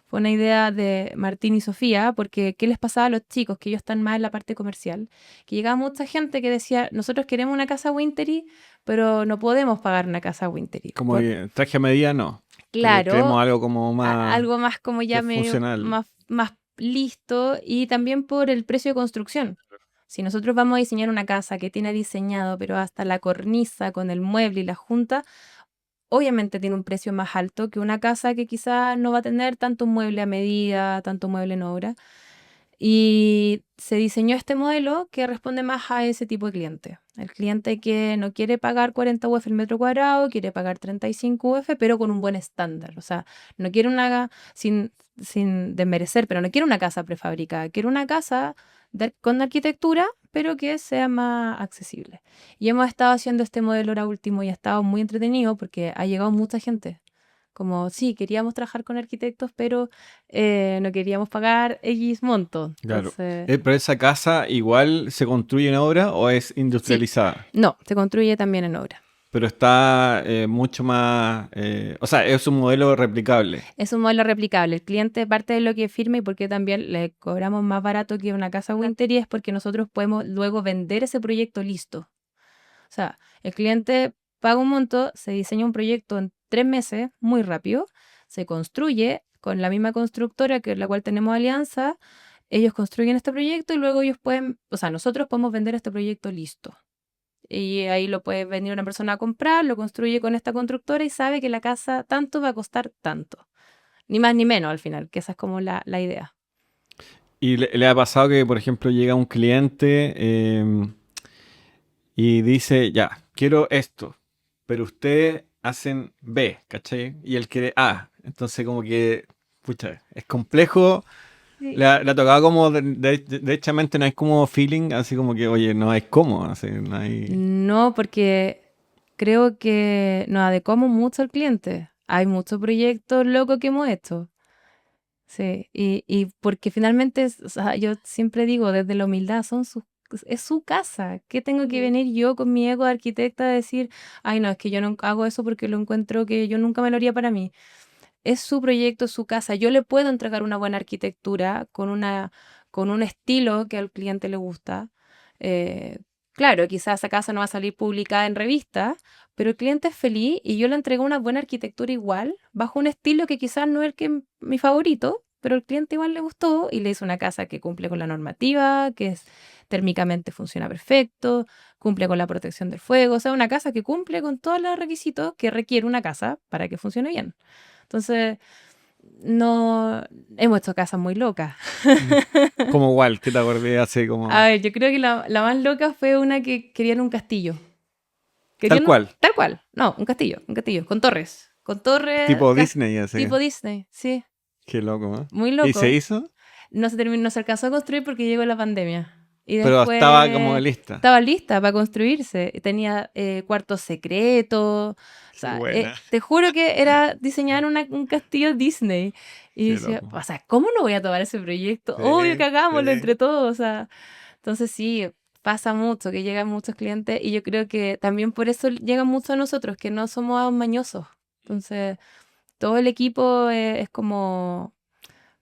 Fue una idea de Martín y Sofía, porque ¿qué les pasaba a los chicos? Que ellos están más en la parte comercial. Que llegaba mucha gente que decía, nosotros queremos una casa Wintery, pero no podemos pagar una casa Wintery. Como que traje a medida, no. Queremos Claro, algo como más algo más como que ya es medio funcional. más listo y también por el precio de construcción. Si nosotros vamos a diseñar una casa que tiene diseñado, pero hasta la cornisa con el mueble y la junta, obviamente tiene un precio más alto que una casa que quizás no va a tener tanto mueble a medida, tanto mueble en obra. Y se diseñó este modelo que responde más a ese tipo de cliente. El cliente que no quiere pagar 40 UF el metro cuadrado, quiere pagar 35 UF, pero con un buen estándar. O sea, no quiere sin desmerecer, pero no quiere una casa prefabricada, quiere una casa con arquitectura, pero que sea más accesible. Y hemos estado haciendo este modelo ahora último y ha estado muy entretenido porque ha llegado mucha gente. Como, sí, queríamos trabajar con arquitectos, pero no queríamos pagar X monto. Claro. Entonces, ¿Pero esa casa igual se construye en obra o es sí, industrializada? no, se construye también en obra. Pero está mucho más... o sea, es un modelo replicable. Es un modelo replicable. El cliente, parte de lo que firma y porque también le cobramos más barato que una casa Winter, y es porque nosotros podemos luego vender ese proyecto listo. O sea, el cliente paga un monto, se diseña un proyecto en 3 meses, muy rápido, se construye con la misma constructora que la cual tenemos alianza, ellos construyen este proyecto y luego ellos pueden, o sea, nosotros podemos vender este proyecto listo. Y ahí lo puede venir una persona a comprar, lo construye con esta constructora y sabe que la casa tanto va a costar tanto. Ni más ni menos al final, que esa es como la idea. ¿Y le ha pasado que, por ejemplo, llega un cliente y dice, ya, quiero esto, pero ustedes hacen B, ¿cachai? Y él quiere A. Entonces, como que Pucha, es complejo. Sí. La tocaba como, derechamente no hay como feeling, así como que, oye, no hay cómo, así, no hay... No, porque creo que nos adecuamos mucho al cliente. Hay muchos proyectos locos que hemos hecho. Sí, y porque finalmente, o sea, yo siempre digo, desde la humildad, es su casa. ¿Qué tengo que venir yo con mi ego de arquitecta a decir, ay, no, es que yo no hago eso porque lo encuentro que yo nunca me lo haría para mí? Es su proyecto, es su casa. Yo le puedo entregar una buena arquitectura con un estilo que al cliente le gusta. Eh, claro, quizás esa casa no va a salir publicada en revista, pero el cliente es feliz y yo le entrego una buena arquitectura igual, bajo un estilo que quizás no es mi favorito, pero el cliente igual le gustó y le hice una casa que cumple con la normativa, que es térmicamente funciona perfecto, cumple con la protección del fuego, o sea, una casa que cumple con todos los requisitos que requiere una casa para que funcione bien. Entonces, no hemos hecho casas muy locas. Mm. Como igual, que te acordé hace A como... ver, yo creo que la más loca fue una que querían un castillo. Tal Querían cual, tal cual. No, un castillo, con torres. Con torres, tipo Disney, así. tipo Disney, sí. Qué loco, ¿no? Muy ¿Y se loco. hizo? No se alcanzó a construir porque llegó la pandemia. Y Pero estaba como después lista. estaba lista para construirse. Tenía cuartos secretos. O Qué sea, buena, te juro que era diseñar un castillo Disney. Y qué decía, loco. o sea, ¿cómo no voy a tomar ese proyecto? Obvio que Sí, hagámoslo sí. entre todos. O sea, entonces sí, pasa mucho que llegan muchos clientes y yo creo que también por eso llegan muchos a nosotros, que no somos mañosos. Entonces, todo el equipo es como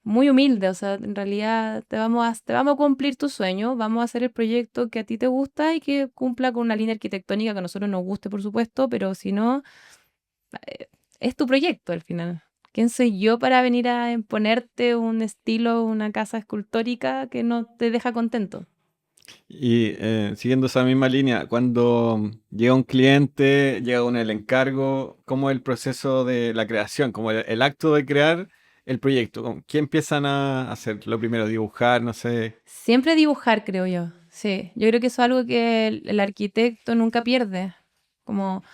muy humilde, o sea, en realidad te vamos a cumplir tu sueño, vamos a hacer el proyecto que a ti te gusta y que cumpla con una línea arquitectónica que a nosotros nos guste, por supuesto, pero si no, eh, es tu proyecto al final. ¿Quién soy yo para venir a imponerte un estilo, una casa escultórica que no te deja contento? Y siguiendo esa misma línea, cuando llega un cliente, llega con el encargo, ¿cómo es el proceso de la creación? Como el acto de crear el proyecto. ¿Qué empiezan a hacer? Lo primero, dibujar, no sé. Siempre dibujar, creo yo. Sí, yo creo que eso es algo que el arquitecto nunca pierde. Como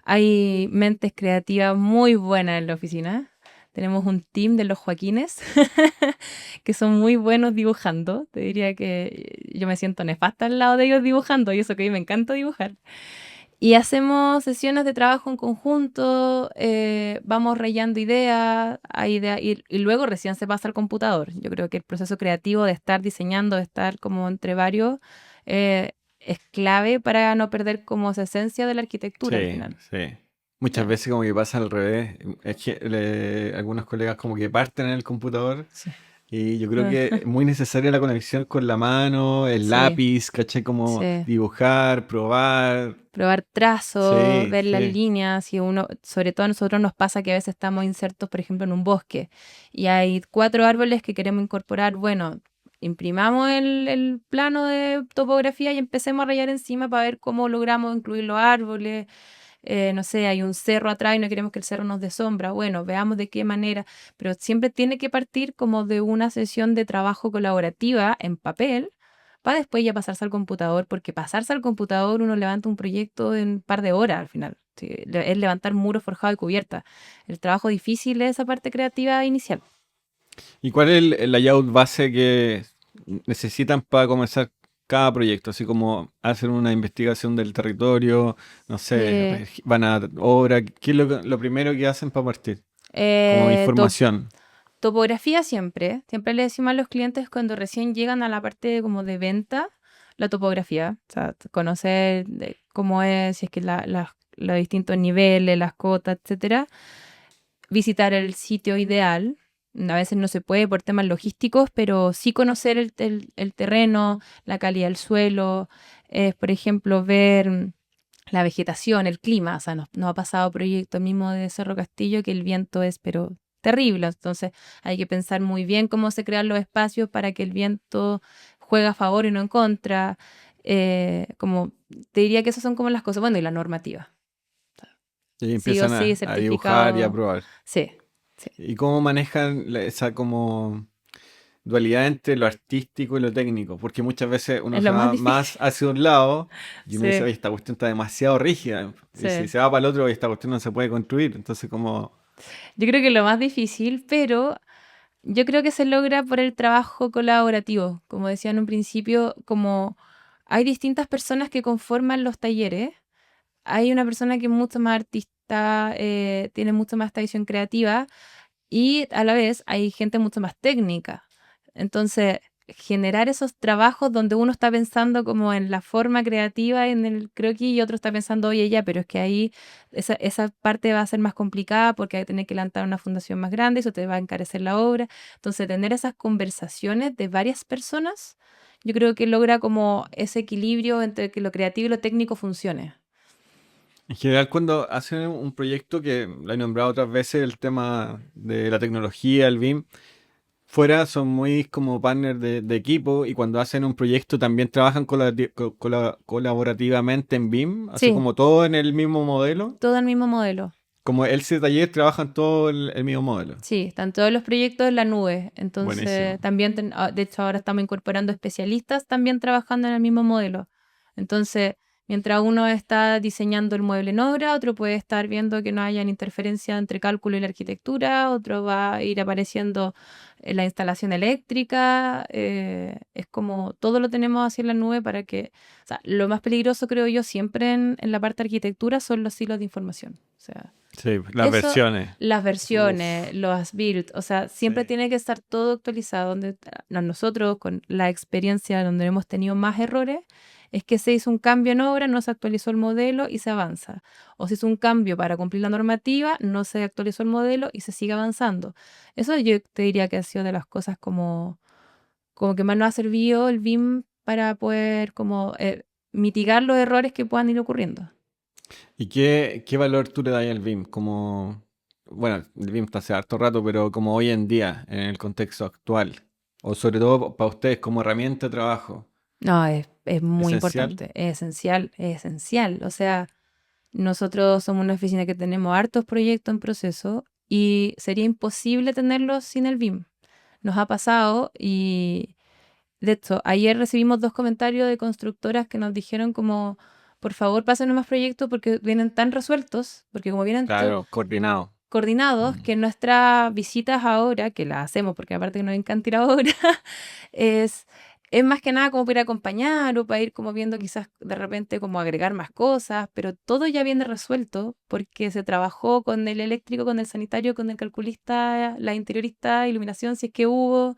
hay mentes creativas muy buenas en la oficina. Tenemos un team de los Joaquines que son muy buenos dibujando. Te diría que yo me siento nefasta al lado de ellos dibujando y eso que a mí me encanta dibujar. Y hacemos sesiones de trabajo en conjunto, vamos rayando ideas, y luego recién se pasa al computador. Yo creo que el proceso creativo de estar diseñando, de estar como entre varios, es clave para no perder como esa esencia de la arquitectura al Sí, final. sí. Muchas Ya, veces como que pasa al revés. Es que algunos colegas como que parten en el computador sí. y yo creo Ah, que es muy necesaria la conexión con la mano, el sí, lápiz, ¿cachai? Como sí. dibujar, probar. Probar trazos, Sí, ver las sí. líneas, y uno, sobre todo a nosotros nos pasa que a veces estamos insertos, por ejemplo, en un bosque y hay 4 árboles que queremos incorporar. Bueno, imprimamos el plano de topografía y empecemos a rayar encima para ver cómo logramos incluir los árboles. No sé, hay un cerro atrás y no queremos que el cerro nos dé sombra. Bueno, veamos de qué manera, pero siempre tiene que partir como de una sesión de trabajo colaborativa en papel para después ya pasarse al computador, porque pasarse al computador uno levanta un proyecto en un par de horas al final. Sí, es levantar muros forjados y cubierta. El trabajo difícil es esa parte creativa inicial. ¿Y cuál es el layout base que necesitan para comenzar cada proyecto? Así como hacer una investigación del territorio, no sé, Eh, van a obra. ¿Qué es lo primero que hacen para partir? Como eh, to- información. Topografía siempre. Siempre le decimos a los clientes cuando recién llegan a la parte como de venta, la topografía. O sea, conocer cómo es, si es que los distintos niveles, las cotas, etcétera. Visitar el sitio ideal. A veces no se puede por temas logísticos, pero sí conocer el terreno, la calidad del suelo. Por ejemplo, ver la vegetación, el clima. O sea, nos ha pasado proyectos mismo de Cerro Castillo que el viento es, pero terrible. Entonces hay que pensar muy bien cómo se crean los espacios para que el viento juegue a favor y no en contra. Como te diría que esas son como las cosas. Bueno, y la normativa. Y Sí o empiezan sí, a dibujar y a certificado. probar. Sí, sí. ¿Y cómo manejan esa como dualidad entre lo artístico y lo técnico? Porque muchas veces uno Es se lo más va difícil. más hacia un lado y uno dice, Sí, oye, esta cuestión está demasiado rígida. Y si sí. se va para el otro, oye, esta cuestión no se puede construir. Entonces, como... Yo creo que es lo más difícil, pero Yo creo que se logra por el trabajo colaborativo. Como decía en un principio, como hay distintas personas que conforman los talleres, hay una persona que es mucho más artista, tiene mucho más esta visión creativa y a la vez hay gente mucho más técnica. Entonces, generar esos trabajos donde uno está pensando como en la forma creativa en el croquis y otro está pensando, oye, ya, pero es que ahí esa parte va a ser más complicada porque hay que tener que levantar una fundación más grande, eso te va a encarecer la obra. Entonces, tener esas conversaciones de varias personas, yo creo que logra como ese equilibrio entre que lo creativo y lo técnico funcione. En general, cuando hacen un proyecto que lo he nombrado otras veces, el tema de la tecnología, el BIM, fuera son muy como partners de equipo y cuando hacen un proyecto también trabajan colaborativamente en BIM, así Sí, como todo en el mismo modelo. todo el mismo modelo. Como el Taller trabajan todo el mismo modelo. Sí, están todos los proyectos en la nube. Buenísimo. Entonces, también, de hecho, ahora estamos incorporando especialistas también trabajando en el mismo modelo. Entonces, mientras uno está diseñando el mueble en obra, otro puede estar viendo que no haya interferencia entre cálculo y la arquitectura, otro va a ir apareciendo en la instalación eléctrica. Es como todo lo tenemos así en la nube para que, o sea, lo más peligroso creo yo siempre en la parte de arquitectura son los silos de información. O sea, Sí, las eso, versiones. las Uf, versiones, los as built, o sea, siempre sí. tiene que estar todo actualizado. Donde nosotros, con la experiencia donde hemos tenido más errores, es que se hizo un cambio en obra, no se actualizó el modelo y se avanza. O se hizo un cambio para cumplir la normativa, no se actualizó el modelo y se sigue avanzando. Eso yo te diría que ha sido de las cosas como que más nos ha servido el BIM para poder como mitigar los errores que puedan ir ocurriendo. ¿Y qué valor tú le das al BIM? Como, bueno, el BIM está hace harto rato, pero como hoy en día, en el contexto actual, o sobre todo para ustedes como herramienta de trabajo, No, es muy esencial. importante, es esencial, es esencial. O sea, nosotros somos una oficina que tenemos hartos proyectos en proceso y sería imposible tenerlos sin el BIM. Nos ha pasado y, de hecho, ayer recibimos dos comentarios de constructoras que nos dijeron como, por favor, pásenos más proyectos porque vienen tan resueltos, porque como vienen Claro, coordinado. coordinados, Mm. que nuestras visitas ahora, que las hacemos porque aparte que nos encanta ir ahora, es, es más que nada como para ir a acompañar o para ir como viendo quizás de repente como agregar más cosas, pero todo ya viene resuelto porque se trabajó con el eléctrico, con el sanitario, con el calculista, la interiorista, iluminación, si es que hubo. O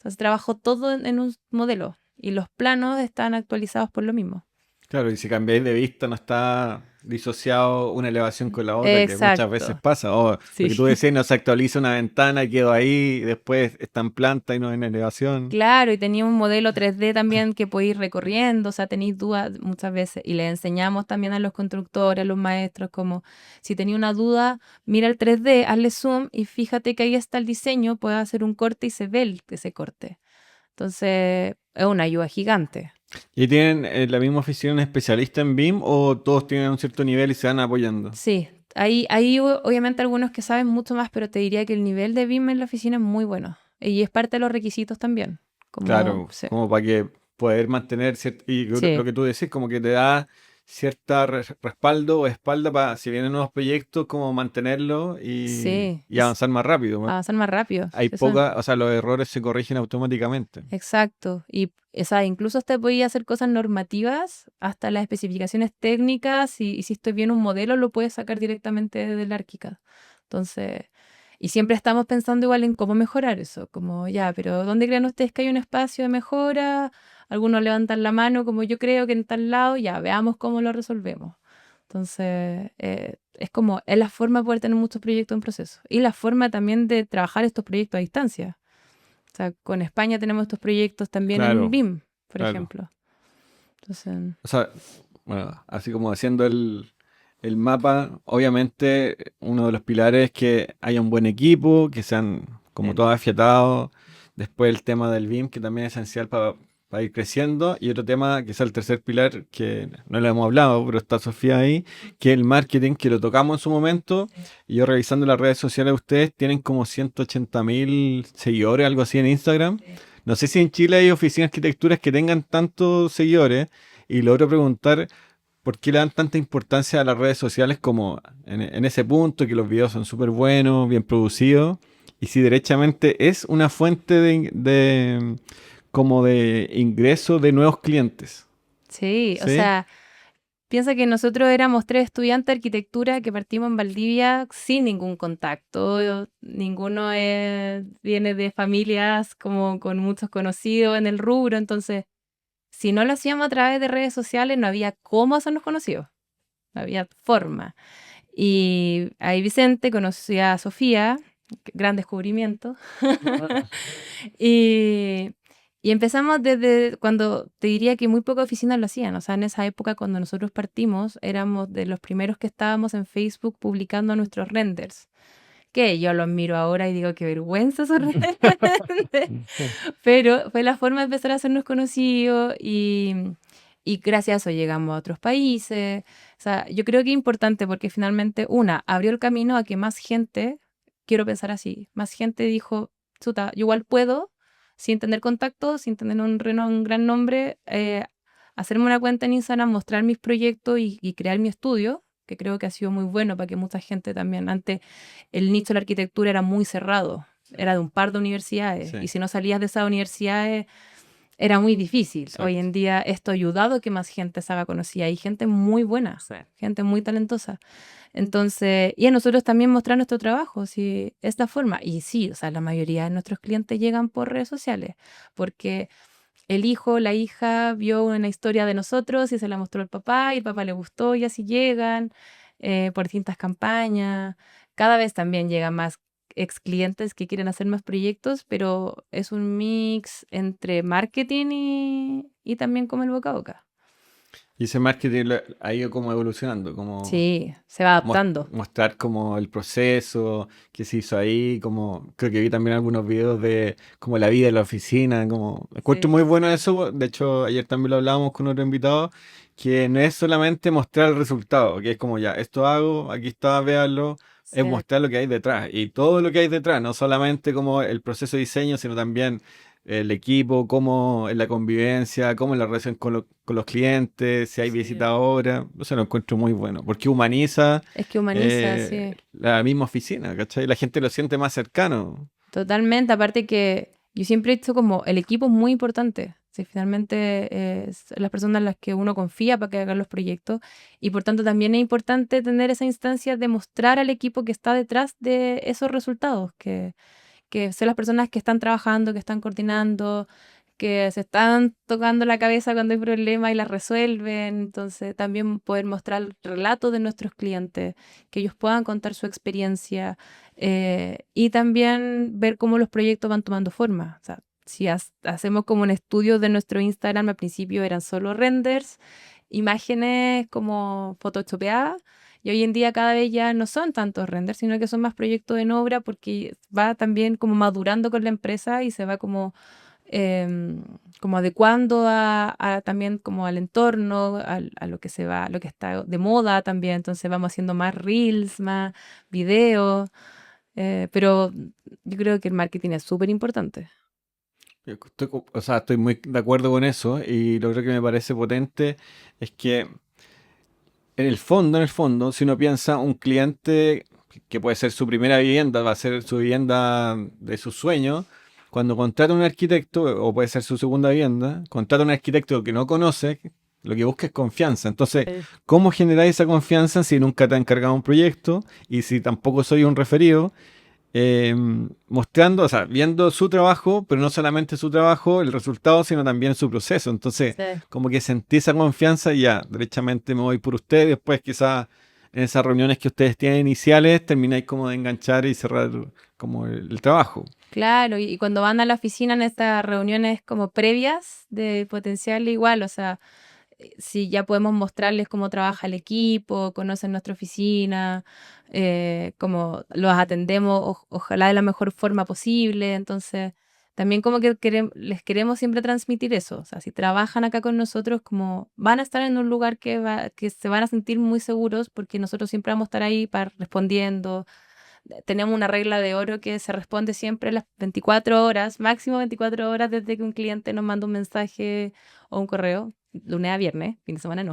sea, se trabajó todo en un modelo y los planos están actualizados por lo mismo. Claro, y si cambiáis de vista no está disociado una elevación con la otra, que muchas veces Exacto, pasa. O lo sí. que tú decías, no se actualiza una ventana y quedó ahí, y después está en planta y no en elevación. Claro, y tenía un modelo 3D también que podéis ir recorriendo, o sea, tenéis dudas muchas veces. Y le enseñamos también a los constructores, a los maestros, como si tenía una duda, mira el 3D, hazle zoom y fíjate que ahí está el diseño, puedes hacer un corte y se ve ese corte. Entonces, es una ayuda gigante. ¿Y tienen la misma oficina un especialista en BIM o todos tienen un cierto nivel y se van apoyando? Sí, obviamente algunos que saben mucho más, pero te diría que el nivel de BIM en la oficina es muy bueno. Y es parte de los requisitos también. Como, Claro, sí, como para que poder mantener cierto, y lo sí, que tú decís, como que te da cierta respaldo o espalda para, si vienen nuevos proyectos, como mantenerlo sí, y avanzar más rápido. avanzar más rápido. Hay Sí, eso. poca, o sea, los errores se corrigen automáticamente. Exacto. Y o sea, incluso usted podía hacer cosas normativas, hasta las especificaciones técnicas, si hiciste bien un modelo, lo puedes sacar directamente del ArchiCAD. Entonces, y siempre estamos pensando igual en cómo mejorar eso, como ya, pero ¿dónde creen ustedes que hay un espacio de mejora? Algunos levantan la mano, como yo creo que en tal lado, ya, veamos cómo lo resolvemos. Entonces, es la forma de poder tener muchos proyectos en proceso y la forma también de trabajar estos proyectos a distancia. O sea, con España tenemos estos proyectos también en Claro, BIM, por claro. ejemplo. Entonces, O sea, bueno, así como haciendo el mapa, obviamente uno de los pilares es que haya un buen equipo, que sean como eh, todos afiatados. Después el tema del BIM, que también es esencial para ir creciendo. Y otro tema, que es el tercer pilar, que no lo hemos hablado, pero está Sofía ahí, que es el marketing, que lo tocamos en su momento. Y yo revisando las redes sociales de ustedes, tienen como 180.000 seguidores, algo así en Instagram. No sé si en Chile hay oficinas de arquitecturas que tengan tantos seguidores. Y logro preguntar por qué le dan tanta importancia a las redes sociales como en ese punto, que los videos son súper buenos, bien producidos. y si derechamente es una fuente como de ingreso de nuevos clientes. Sí, o ¿Sí? sea, piensa que nosotros éramos 3 estudiantes de arquitectura que partimos en Valdivia sin ningún contacto. Ninguno viene de familias como con muchos conocidos en el rubro. Entonces, si no lo hacíamos a través de redes sociales, no había cómo hacernos conocidos. No había forma. Y ahí Vicente conocía a Sofía, gran descubrimiento. Y, y empezamos desde cuando te diría que muy pocas oficinas lo hacían. O sea, en esa época cuando nosotros partimos, éramos de los primeros que estábamos en Facebook publicando nuestros renders. Que yo los miro ahora y digo, qué vergüenza esos renders. Pero fue la forma de empezar a hacernos conocidos y gracias a eso llegamos a otros países. O sea, yo creo que es importante porque finalmente, una, abrió el camino a que más gente, quiero pensar así, más gente dijo, chuta, yo igual puedo, sin tener contacto, sin tener un gran nombre, hacerme una cuenta en Instagram, mostrar mis proyectos y crear mi estudio, que creo que ha sido muy bueno para que mucha gente también, antes el nicho de la arquitectura era muy cerrado, era de un par de universidades, y Sí, si no salías de esas universidades era muy difícil. Hoy exacto. en día esto ha ayudado a que más gente se haga conocida. Hay gente muy buena, Sí. gente muy talentosa. Entonces, y a nosotros también mostrar nuestro trabajo, si es la forma. Y sí, o sea, la mayoría de nuestros clientes llegan por redes sociales, porque el hijo, la hija vio una historia de nosotros y se la mostró al papá y el papá le gustó y así llegan por distintas campañas. Cada vez también llegan más ex clientes que quieren hacer más proyectos, pero es un mix entre marketing y también como el boca a boca. Y ese marketing ha ido como evolucionando, como Sí, se va adaptando. mostrar como el proceso que se hizo ahí, como creo que vi también algunos videos de como la vida en la oficina, como encuentro Sí, muy bueno eso, de hecho ayer también lo hablábamos con otro invitado, que no es solamente mostrar el resultado, que es como ya, esto hago, aquí está, véanlo, es sí, mostrar lo que hay detrás y todo lo que hay detrás, no solamente como el proceso de diseño, sino también el equipo, cómo es la convivencia, cómo es la relación con los clientes, si hay sí. visita ahora. Eso lo encuentro muy bueno, porque humaniza Es que humaniza, sí. la misma oficina, ¿cachai? La gente lo siente más cercano. Totalmente, aparte que yo siempre he dicho como el equipo es muy importante. Si finalmente es las personas en las que uno confía para que hagan los proyectos y por tanto también es importante tener esa instancia de mostrar al equipo que está detrás de esos resultados, que son las personas que están trabajando, que están coordinando, que se están tocando la cabeza cuando hay problemas y las resuelven. Entonces, también poder mostrar el relato de nuestros clientes, que ellos puedan contar su experiencia y también ver cómo los proyectos van tomando forma. O sea, si hacemos como un estudio de nuestro Instagram, al principio eran solo renders, imágenes como photoshopeadas. Y hoy en día cada vez ya no son tantos renders, sino que son más proyectos en obra porque va también como madurando con la empresa y se va como adecuando también como al entorno, a lo que se va, lo que está de moda también. Entonces vamos haciendo más reels, más videos, pero yo creo que el marketing es súper importante. O sea, estoy muy de acuerdo con eso y lo otro que me parece potente es que en el fondo, si uno piensa un cliente que puede ser su primera vivienda, va a ser su vivienda de sus sueños, cuando contrata a un arquitecto, o puede ser su segunda vivienda, contrata a un arquitecto que no conoce, lo que busca es confianza. Entonces, Sí. ¿cómo generar esa confianza si nunca te han encargado un proyecto y si tampoco soy un referido? eh, Mostrando, o sea, viendo su trabajo, pero no solamente su trabajo, el resultado, sino también su proceso. Entonces, Sí. como que sentí esa confianza y ya, derechamente me voy por usted. Después, quizás en esas reuniones que ustedes tienen iniciales, termináis como de enganchar y cerrar como el trabajo. Claro, y cuando van a la oficina en estas reuniones como previas de potencial igual, o sea, si ya podemos mostrarles cómo trabaja el equipo, conocen nuestra oficina, cómo los atendemos, ojalá de la mejor forma posible. Entonces, también como que les queremos siempre transmitir eso. O sea, si trabajan acá con nosotros, como van a estar en un lugar que se van a sentir muy seguros porque nosotros siempre vamos a estar ahí para respondiendo. Tenemos una regla de oro que se responde siempre a las 24 horas, máximo 24 horas desde que un cliente nos manda un mensaje o un correo, lunes a viernes, fin de semana no.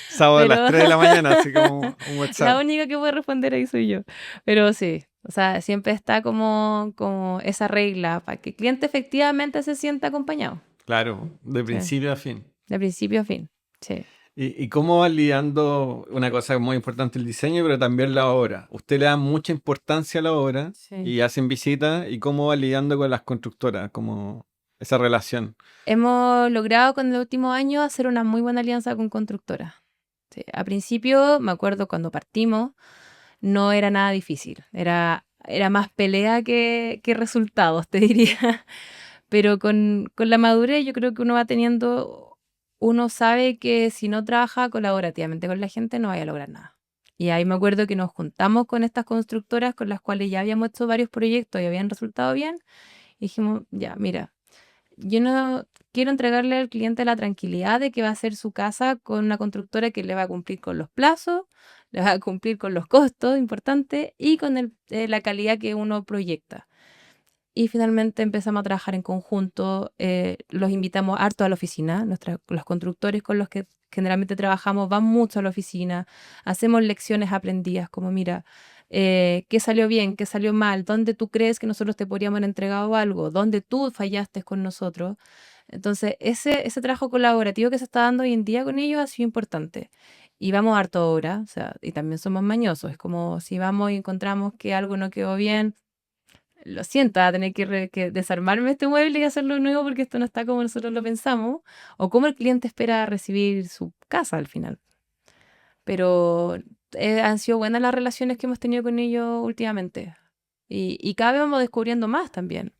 Sábado a las Pero 3 de la mañana, así como un la WhatsApp. única que puede responder ahí soy yo. Pero sí, O sea, siempre está como esa regla para que el cliente efectivamente se sienta acompañado. Claro, de Sí, principio a fin. de principio a fin. Sí. ¿Y cómo va lidiando una cosa muy importante el diseño, pero también la obra? Usted le da mucha importancia a la obra Sí. y hacen visitas, ¿y cómo va lidiando con las constructoras? Como esa relación. Hemos logrado con el último año hacer una muy buena alianza con constructoras. Sí, a principio, me acuerdo cuando partimos, no era nada difícil. Era más pelea que resultados, te diría. Pero con la madurez yo creo que uno va teniendo, uno sabe que si no trabaja colaborativamente con la gente no vaya a lograr nada. Y ahí me acuerdo que nos juntamos con estas constructoras con las cuales ya habíamos hecho varios proyectos y habían resultado bien. Y dijimos, ya, mira, yo no quiero entregarle al cliente la tranquilidad de que va a hacer su casa con una constructora que le va a cumplir con los plazos, le va a cumplir con los costos importantes y con la calidad que uno proyecta. Y finalmente empezamos a trabajar en conjunto, los invitamos harto a la oficina, los constructores con los que generalmente trabajamos van mucho a la oficina, hacemos lecciones aprendidas, como mira, qué salió bien, qué salió mal, dónde tú crees que nosotros te podríamos haber entregado algo, dónde tú fallaste con nosotros. Entonces, ese trabajo colaborativo que se está dando hoy en día con ellos ha sido importante. Y vamos harto ahora, o sea, y también somos mañosos, es como si vamos y encontramos que algo no quedó bien, lo siento, va a tener que desarmarme este mueble y hacerlo nuevo porque esto no está como nosotros lo pensamos, o como el cliente espera recibir su casa al final. Pero han sido buenas las relaciones que hemos tenido con ellos últimamente. Y cada vez vamos descubriendo más también.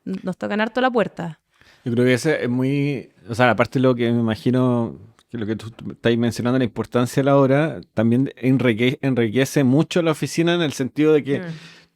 Nos tocan harto la puerta. Yo creo que ese es muy, o sea, aparte de lo que me imagino, que lo que tú estás mencionando, la importancia de la obra, también enriquece mucho la oficina en el sentido de que Mm,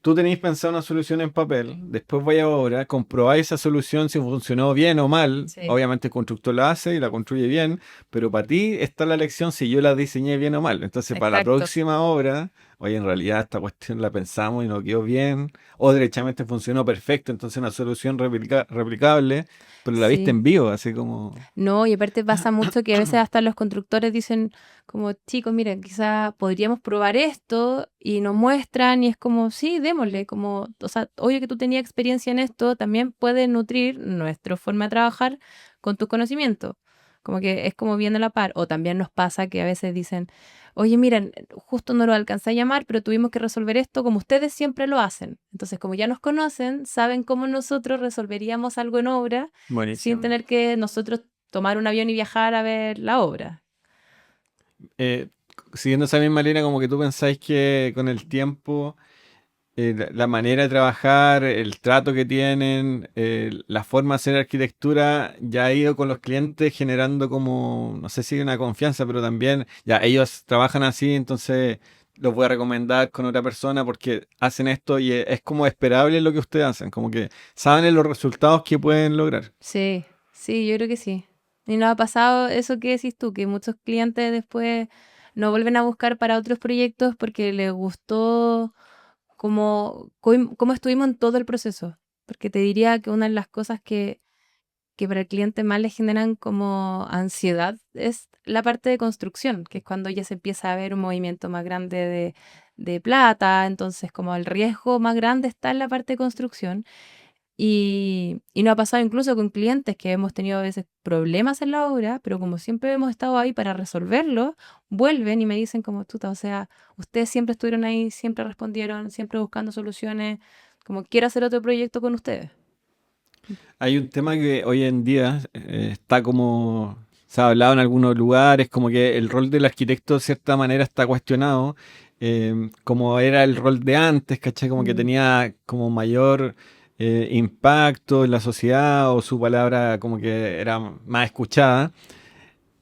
tú tenéis pensado una solución en papel, después vais a obra, comprobáis esa solución si funcionó bien o mal. sí, Obviamente el constructor la hace y la construye bien, pero para ti está la lección si yo la diseñé bien o mal. Entonces, para la exacto. próxima obra, oye, en realidad esta cuestión la pensamos y no quedó bien, o derechamente funcionó perfecto, entonces una solución replicable, pero la viste Sí. en vivo, así como... No, y aparte pasa mucho que a veces hasta los constructores dicen como, chicos, miren, quizá podríamos probar esto y nos muestran y es como, sí, démosle, como, o sea, oye que tú tenías experiencia en esto, también puede nutrir nuestra forma de trabajar con tus conocimientos. Como que es como bien a la par. O también nos pasa que a veces dicen, oye, miren, justo no lo alcancé a llamar, pero tuvimos que resolver esto como ustedes siempre lo hacen. Entonces, como ya nos conocen, saben cómo nosotros resolveríamos algo en obra sin Buenísimo. tener que nosotros tomar un avión y viajar a ver la obra. Eh, Siguiendo esa misma línea, como que tú pensáis que con el tiempo la manera de trabajar, el trato que tienen, la forma de hacer arquitectura ya ha ido con los clientes generando como, no sé si una confianza, pero también ya ellos trabajan así, entonces los voy a recomendar con otra persona porque hacen esto y es como esperable lo que ustedes hacen, como que saben los resultados que pueden lograr. Sí, sí, yo creo que sí. Y nos ha pasado eso que decís tú, que muchos clientes después nos vuelven a buscar para otros proyectos porque les gustó cómo estuvimos en todo el proceso. Porque te diría que una de las cosas que para el cliente más le generan como ansiedad es la parte de construcción, que es cuando ya se empieza a ver un movimiento más grande de plata, entonces como el riesgo más grande está en la parte de construcción. Y nos ha pasado incluso con clientes que hemos tenido a veces problemas en la obra, pero como siempre hemos estado ahí para resolverlo, vuelven y me dicen como, tuta, o sea, ustedes siempre estuvieron ahí, siempre respondieron, siempre buscando soluciones, como quiero hacer otro proyecto con ustedes. Hay un tema que hoy en día está como se ha hablado en algunos lugares, como que el rol del arquitecto de cierta manera está cuestionado, como era el rol de antes, ¿cachai? Como que Mm, tenía como mayor impacto en la sociedad o su palabra como que era más escuchada.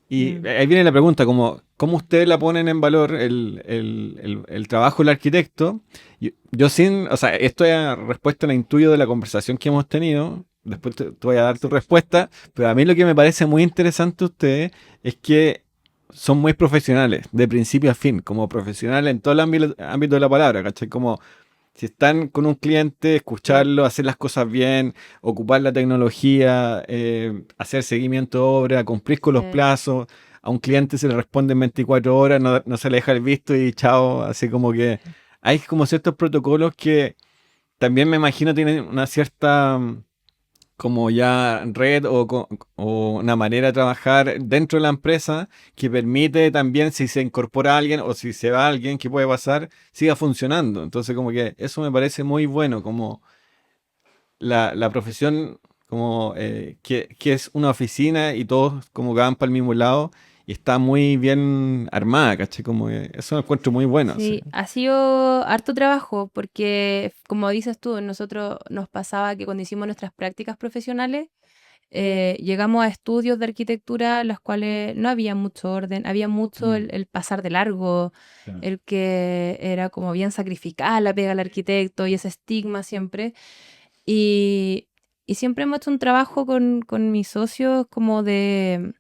Y mm. ahí viene la pregunta, como, ¿cómo ustedes la ponen en valor el trabajo del arquitecto? Yo sin, o sea, esto es respuesta a la intuyo de la conversación que hemos tenido, después te voy a dar tu respuesta, pero a mí lo que me parece muy interesante de ustedes es que son muy profesionales, de principio a fin, como profesionales en todo el ámbito de la palabra, ¿cachai? Como si están con un cliente, Sí, escucharlo, hacer las cosas bien, ocupar la tecnología, hacer seguimiento de obra, cumplir con los sí, plazos. A un cliente se le responde en 24 horas, no se le deja el visto y chao, así como que hay como ciertos protocolos que también me imagino tienen una cierta como ya red o una manera de trabajar dentro de la empresa que permite también si se incorpora alguien o si se va alguien, ¿qué puede pasar? Siga funcionando. Entonces como que eso me parece muy bueno, como la profesión como que es una oficina y todos como que van para el mismo lado y está muy bien armada, ¿cachai? Como que eso lo encuentro muy bueno. Sí. Sí, ha sido harto trabajo porque, como dices tú, nosotros nos pasaba que cuando hicimos nuestras prácticas profesionales, llegamos a estudios de arquitectura en los cuales no había mucho orden, había mucho el pasar de largo, Claro. el que era como bien sacrificada la pega al arquitecto y ese estigma siempre. Y, y siempre hemos hecho un trabajo con mis socios como de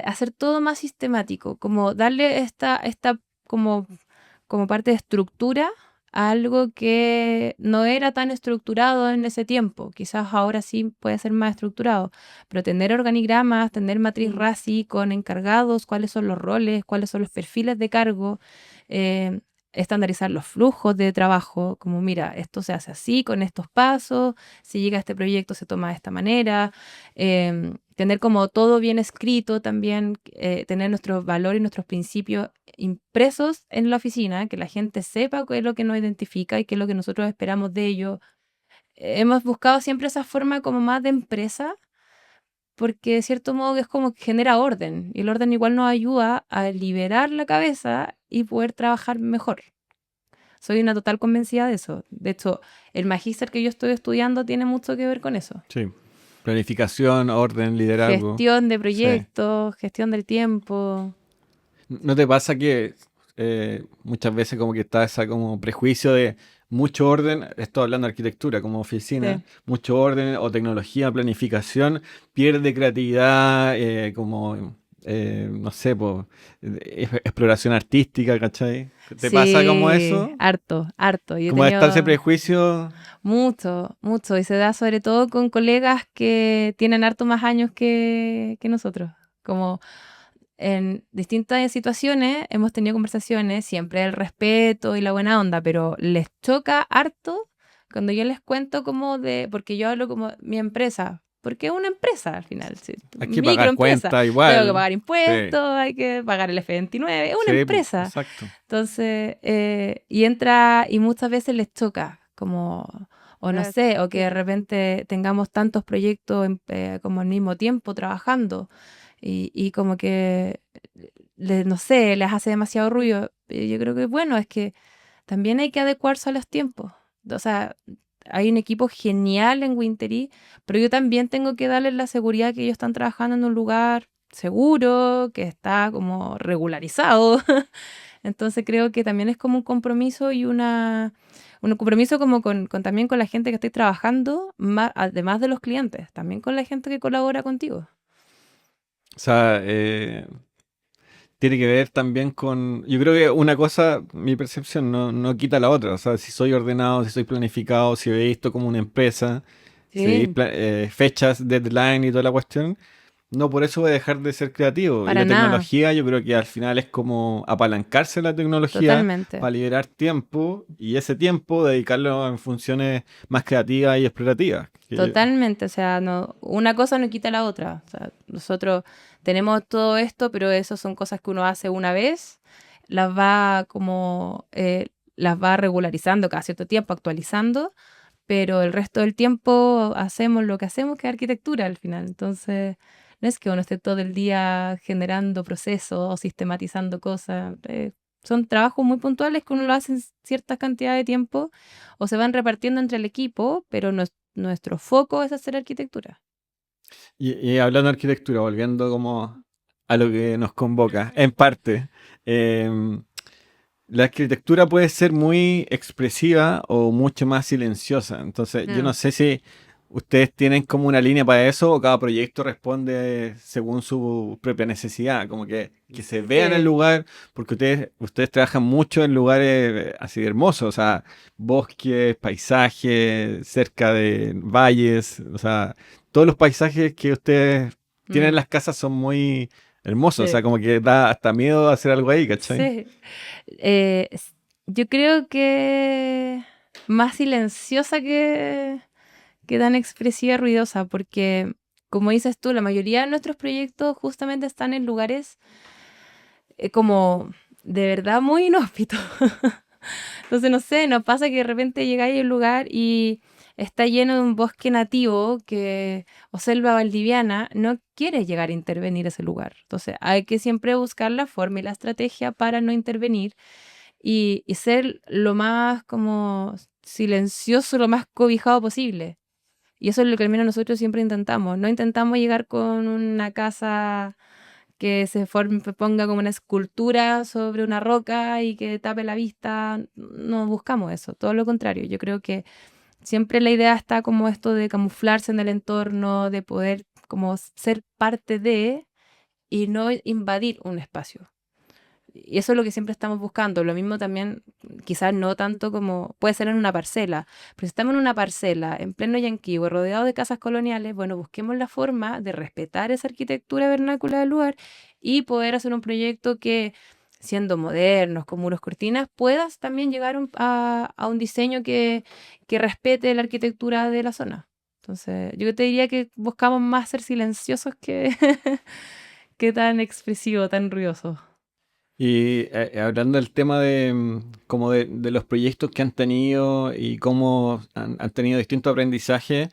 hacer todo más sistemático, como darle esta como parte de estructura a algo que no era tan estructurado en ese tiempo. Quizás ahora sí puede ser más estructurado, pero tener organigramas, tener matriz RACI con encargados, cuáles son los roles, cuáles son los perfiles de cargo, eh, estandarizar los flujos de trabajo, como mira, esto se hace así, con estos pasos, si llega a este proyecto se toma de esta manera, tener como todo bien escrito también, tener nuestros valores y nuestros principios impresos en la oficina, que la gente sepa qué es lo que nos identifica y qué es lo que nosotros esperamos de ellos. Hemos buscado siempre esa forma como más de empresa, porque de cierto modo es como que genera orden, y el orden igual nos ayuda a liberar la cabeza y poder trabajar mejor. Soy una total convencida de eso. De hecho, el magíster que yo estoy estudiando tiene mucho que ver con eso. Sí. Planificación, orden, liderazgo. Gestión de Sí. proyectos, gestión del tiempo. ¿No te pasa que muchas veces como que está ese como prejuicio de mucho orden, estoy hablando de arquitectura como oficina, Sí. mucho orden o tecnología, planificación, pierde creatividad, como, no sé, exploración artística, ¿cachai? ¿Te pasa como Sí, eso? harto, harto. Yo he Como está ese tenido prejuicio. mucho, mucho. Y se da sobre todo con colegas que tienen harto más años que nosotros. Como en distintas situaciones hemos tenido conversaciones, siempre el respeto y la buena onda, pero les choca harto cuando yo les cuento como de, porque yo hablo como mi empresa, porque es una empresa al final, sí, Hay que pagar microempresa, cuenta tengo que igual. pagar Sí, impuestos, hay que pagar el F29, es una sí, po, empresa. exacto. Entonces, y entra y muchas veces les choca, como, o no sé, o que de repente tengamos tantos proyectos como al mismo tiempo trabajando y como que, no sé, les hace demasiado ruido. Yo creo que, bueno, es que también hay que adecuarse a los tiempos. O sea, hay un equipo genial en Wintery, pero yo también tengo que darles la seguridad que ellos están trabajando en un lugar seguro, que está como regularizado. Entonces creo que también es como un compromiso y un compromiso como también con la gente que estoy trabajando, además de los clientes, también con la gente que colabora contigo. O sea, tiene que ver también con, yo creo que una cosa, mi percepción no quita la otra, o sea, si soy ordenado, si soy planificado, si he visto como una empresa, si veis Sí, fechas, deadline y toda la cuestión, no por eso voy a dejar de ser creativo. Y para la nada, tecnología yo creo que al final es como apalancarse en la tecnología totalmente. para liberar tiempo y ese tiempo dedicarlo en funciones más creativas y explorativas. Totalmente, o sea, no, una cosa no quita la otra. O sea, nosotros tenemos todo esto, pero eso son cosas que uno hace una vez, las va regularizando cada cierto tiempo, actualizando, pero el resto del tiempo hacemos lo que hacemos, que es arquitectura al final. Entonces, no es que uno esté todo el día generando procesos o sistematizando cosas. Son trabajos muy puntuales que uno lo hace en cierta cantidad de tiempo o se van repartiendo entre el equipo, pero nuestro foco es hacer arquitectura. Y hablando de arquitectura, volviendo como a lo que nos convoca, en parte, em, la arquitectura puede ser muy expresiva o mucho más silenciosa. Entonces, yo no Mm. sé si ustedes tienen como una línea para eso o cada proyecto responde según su propia necesidad, como que se vea en el lugar, porque ustedes trabajan mucho en lugares así de hermosos, o sea, bosques, paisajes, cerca de valles, o sea, todos los paisajes que ustedes tienen en Mm. las casas son muy hermosos, o sea, Sí. como que da hasta miedo hacer algo ahí, ¿cachai? Sí. Eh, Yo creo que más silenciosa que tan expresiva y ruidosa, porque como dices tú, la mayoría de nuestros proyectos justamente están en lugares como de verdad muy inhóspitos. Entonces, no sé, nos pasa que de repente llegáis a un lugar y está lleno de un bosque nativo que, o selva valdiviana, no quieres llegar a intervenir ese lugar. Entonces, hay que siempre buscar la forma y la estrategia para no intervenir y ser lo más como silencioso, lo más cobijado posible. Y eso es lo que al menos nosotros siempre intentamos. No intentamos llegar con una casa que ponga como una escultura sobre una roca y que tape la vista. No buscamos eso, todo lo contrario. Yo creo que siempre la idea está como esto de camuflarse en el entorno, de poder como ser parte de y no invadir un espacio. Y eso es lo que siempre estamos buscando. Lo mismo también, quizás no tanto como puede ser en una parcela, pero si estamos en una parcela en pleno Yanquihue, rodeado de casas coloniales, bueno, busquemos la forma de respetar esa arquitectura vernácula del lugar y poder hacer un proyecto que, siendo modernos, con muros cortinas, puedas también llegar a un diseño que respete la arquitectura de la zona. Entonces, yo te diría que buscamos más ser silenciosos que, que tan expresivo, tan ruidoso. Y hablando del tema de como de los proyectos que han tenido y cómo han tenido distintos aprendizajes,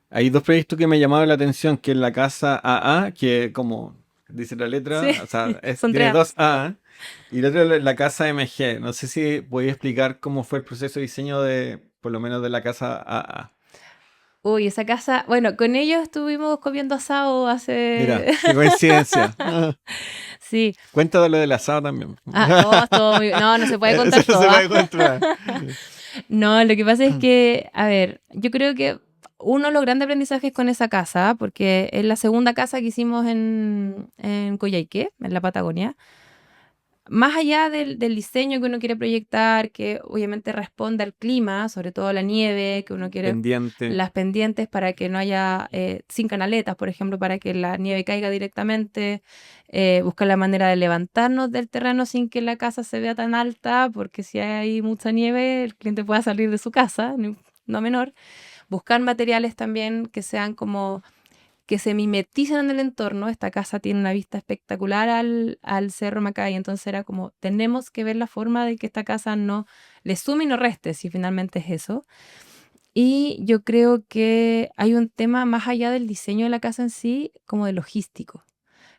hay dos proyectos que me llamaron la atención, que es la casa AA, que como dice la Sí, letra, o sea, son tiene tres. dos A, y la otra es la casa MG. No sé si voy a explicar cómo fue el proceso de diseño de, por lo menos de la casa AA. Uy, esa casa, bueno, con ellos estuvimos comiendo asado hace... Mira, qué coincidencia. Sí. Cuéntame lo del asado también. Ah, oh, todo muy... No, no se puede Eso contar no todo. se ¿Ah? puede controlar. No, lo que pasa es que, a ver, yo creo que uno de los grandes aprendizajes con esa casa, porque es la segunda casa que hicimos en Coyhaique, en la Patagonia, más allá del diseño que uno quiere proyectar, que obviamente responde al clima, sobre todo la nieve, que uno quiere Pendiente. las pendientes para que no haya, sin canaletas, por ejemplo, para que la nieve caiga directamente, buscar la manera de levantarnos del terreno sin que la casa se vea tan alta, porque si hay mucha nieve, el cliente pueda salir de su casa, no menor. Buscar materiales también que sean como que se mimetizan en el entorno. Esta casa tiene una vista espectacular al Cerro Macay, entonces era como, tenemos que ver la forma de que esta casa no le sume y no reste, si finalmente es eso. Y yo creo que hay un tema más allá del diseño de la casa en sí, como de logístico,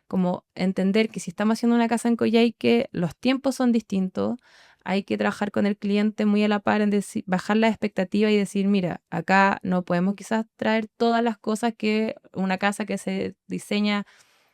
como entender que si estamos haciendo una casa en Coyhaique, los tiempos son distintos, hay que trabajar con el cliente muy a la par en bajar la expectativa y decir, mira, acá no podemos quizás traer todas las cosas que una casa que se diseña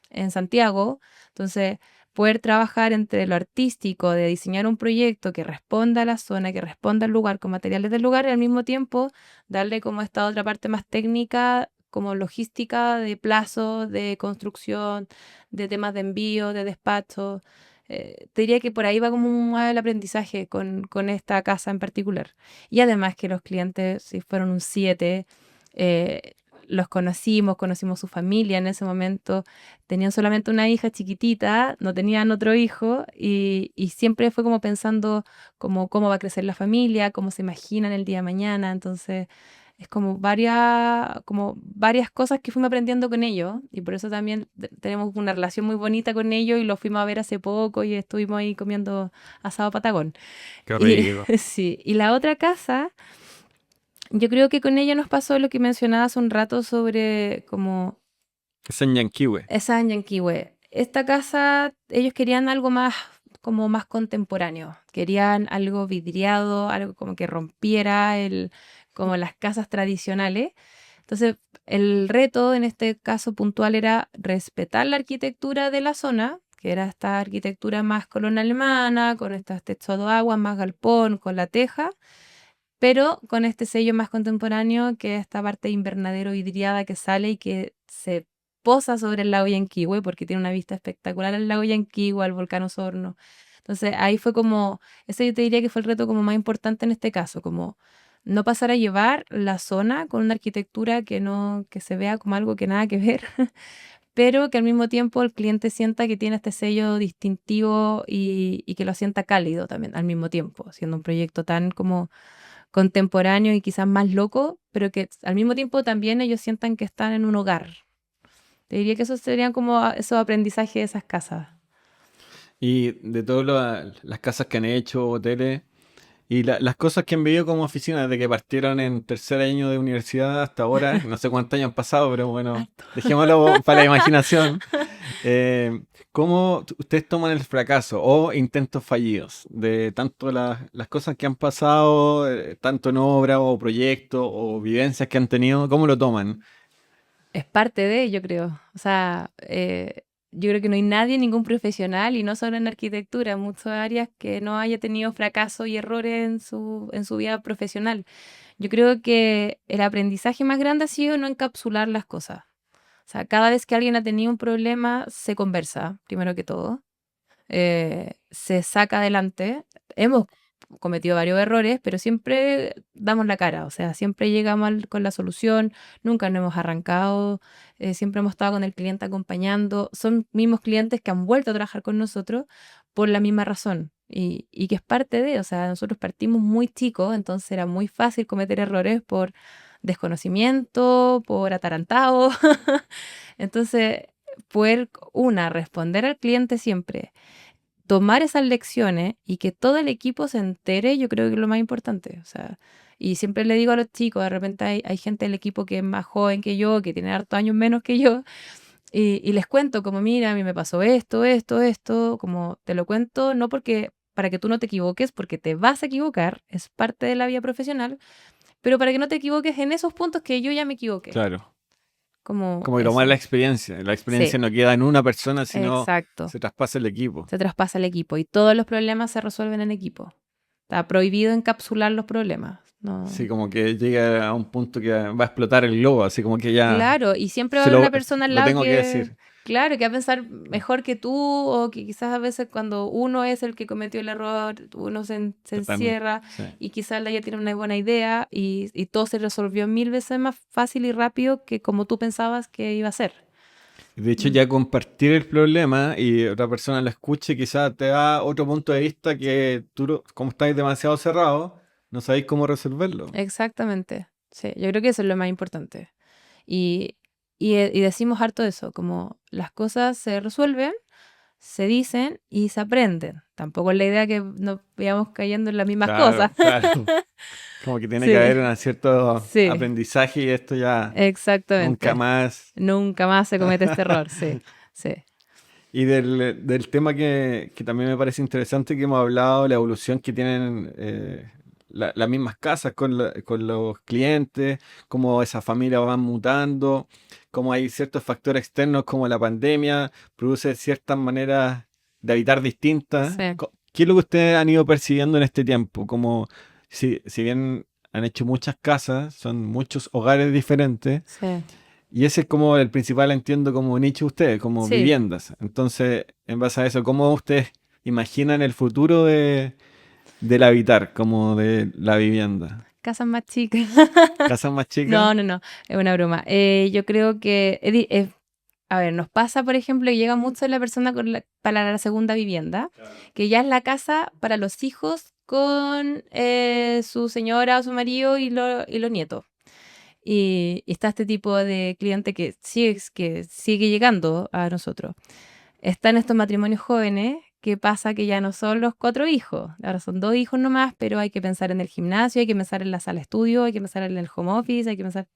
en Santiago. Entonces, poder trabajar entre lo artístico, de diseñar un proyecto que responda a la zona, que responda al lugar, con materiales del lugar, y al mismo tiempo darle como esta otra parte más técnica, como logística, de plazo, de construcción, de temas de envío, de despacho. Te diría que por ahí va como el aprendizaje con esta casa en particular. Y además que los clientes, si fueron un 7, los conocimos su familia en ese momento, tenían solamente una hija chiquitita, no tenían otro hijo y siempre fue como pensando como cómo va a crecer la familia, cómo se imaginan el día de mañana. Entonces es como varias cosas que fuimos aprendiendo con ellos y por eso también tenemos una relación muy bonita con ellos y los fuimos a ver hace poco y estuvimos ahí comiendo asado patagón. Qué Y rico. sí, y la otra casa, yo creo que con ella nos pasó lo que mencionaba hace un rato sobre como Es en Yanquihue. esa en Yanquihue. Esta casa, ellos querían algo más, como más contemporáneo. Querían algo vidriado, algo como que rompiera como las casas tradicionales. Entonces, el reto en este caso puntual era respetar la arquitectura de la zona, que era esta arquitectura más colonial alemana, con estas techos de agua, más galpón, con la teja, pero con este sello más contemporáneo, que es esta parte de invernadero vidriada que sale y que se posa sobre el lago Yanquihue, porque tiene una vista espectacular al lago Yanquihue, al volcán Osorno. Entonces ahí fue como, ese yo te diría que fue el reto como más importante en este caso, como no pasar a llevar la zona con una arquitectura que no, que se vea como algo que nada que ver, pero que al mismo tiempo el cliente sienta que tiene este sello distintivo y que lo sienta cálido también al mismo tiempo, siendo un proyecto tan como contemporáneo y quizás más loco, pero que al mismo tiempo también ellos sientan que están en un hogar. Te diría que esos serían como esos aprendizajes de esas casas. Y de todas las casas que han hecho, hoteles, y las cosas que han vivido como oficina, desde que partieron en tercer año de universidad hasta ahora, no sé cuántos años han pasado, pero bueno, Harto. dejémoslo para la imaginación. ¿Cómo ustedes toman el fracaso o intentos fallidos de tanto las cosas que han pasado, tanto en obra o proyectos o vivencias que han tenido? ¿Cómo lo toman? Es parte de, yo creo. O sea, yo creo que no hay nadie, ningún profesional, y no solo en arquitectura, en muchas áreas, que no haya tenido fracasos y errores en su vida profesional. Yo creo que el aprendizaje más grande ha sido no encapsular las cosas. O sea, cada vez que alguien ha tenido un problema, se conversa, primero que todo. Se saca adelante. Hemos cometido varios errores, pero siempre damos la cara, o sea, siempre llegamos con la solución, nunca nos hemos arrancado, siempre hemos estado con el cliente acompañando, son mismos clientes que han vuelto a trabajar con nosotros por la misma razón. Y que es parte de, o sea, nosotros partimos muy chicos, entonces era muy fácil cometer errores por desconocimiento, por atarantado. Entonces, poder, responder al cliente siempre, tomar esas lecciones y que todo el equipo se entere, yo creo que es lo más importante. O sea, y siempre le digo a los chicos, de repente hay gente del equipo que es más joven que yo, que tiene hartos años menos que yo, y les cuento como, mira, a mí me pasó esto, esto, esto, como te lo cuento, no porque para que tú no te equivoques, porque te vas a equivocar, es parte de la vida profesional, pero para que no te equivoques en esos puntos que yo ya me equivoqué, Claro, como como que tomar eso. la experiencia. La experiencia Sí, no queda en una persona, sino exacto. se traspasa el equipo. Se traspasa al equipo y todos los problemas se resuelven en equipo. Está prohibido encapsular los problemas. Sí, No. como que llega a un punto que va a explotar el globo, así como que ya Claro, y siempre va a se haber una lo, persona al lo lado tengo que que, decir. claro, que va a pensar mejor que tú, o que quizás a veces cuando uno es el que cometió el error, uno se Totalmente. encierra Sí. y quizás ella tiene una buena idea y todo se resolvió 1000 veces más fácil y rápido que como tú pensabas que iba a ser. De hecho, Mm. ya compartir el problema y otra persona lo escuche, quizás te da otro punto de vista que tú, como estáis demasiado cerrado, no sabéis cómo resolverlo. Exactamente. Sí, yo creo que eso es lo más importante. Y, y decimos harto eso, como las cosas se resuelven, se dicen y se aprenden. Tampoco es la idea que nos vayamos cayendo en las mismas cosas. Claro, claro. Como que tiene que Sí, haber un cierto sí, aprendizaje y esto ya nunca exactamente. más. Nunca más se comete este error, sí, sí, Y del tema que también me parece interesante que hemos hablado, la evolución que tienen las mismas casas con los clientes, cómo esas familias van mutando, cómo hay ciertos factores externos como la pandemia, produce ciertas maneras de habitar distintas. sí, ¿Qué es lo que ustedes han ido percibiendo en este tiempo? Como si bien han hecho muchas casas, son muchos hogares diferentes. sí, Y ese es como el principal, entiendo, como nicho de ustedes, como sí. viviendas. Entonces, en base a eso, ¿cómo ustedes imaginan el futuro del habitar, como de la vivienda? Casas más chicas. ¿Casas más chicas? No, no, no, es una broma. Yo creo que, a ver, nos pasa, por ejemplo, que llega mucho la persona para la segunda vivienda, que ya es la casa para los hijos con su señora o su marido y los nietos. Y está este tipo de cliente que sigue llegando a nosotros. Están estos matrimonios jóvenes que pasa que ya no son los 4 hijos, ahora son 2 hijos nomás, pero hay que pensar en el gimnasio, hay que pensar en la sala de estudio, hay que pensar en el home office, hay que pensar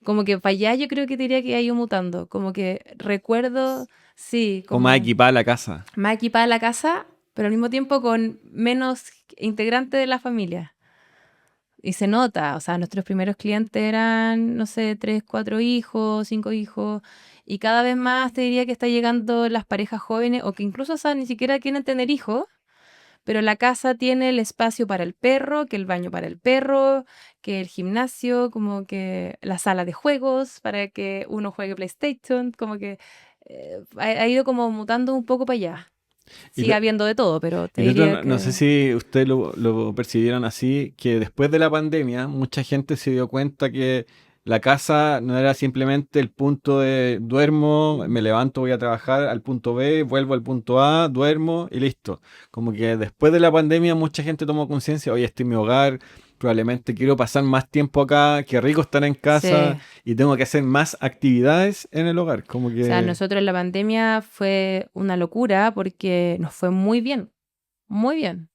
como que para allá yo creo que diría que ha ido mutando. Como que recuerdo, sí, ¿O más como equipada la casa? más equipada la casa, pero al mismo tiempo con menos integrantes de la familia. Y se nota, o sea, nuestros primeros clientes eran, no sé, 3, 4 hijos, 5 hijos, y cada vez más te diría que está llegando las parejas jóvenes o que incluso, o sea, ni siquiera quieren tener hijos, pero la casa tiene el espacio para el perro, que el baño para el perro, que el gimnasio, como que la sala de juegos para que uno juegue PlayStation, como que ha ido como mutando un poco para allá. Y Sigue habiendo de todo, pero te Y lo otro, diría no sé que si ustedes lo percibieron así, que después de la pandemia mucha gente se dio cuenta que la casa no era simplemente el punto de duermo, me levanto, voy a trabajar al punto B, vuelvo al punto A, duermo y listo. Como que después de la pandemia mucha gente tomó conciencia, oye, este es mi hogar, probablemente quiero pasar más tiempo acá, qué rico estar en casa Sí. y tengo que hacer más actividades en el hogar. Como O sea, que, nosotros en la pandemia fue una locura porque nos fue muy bien, muy bien.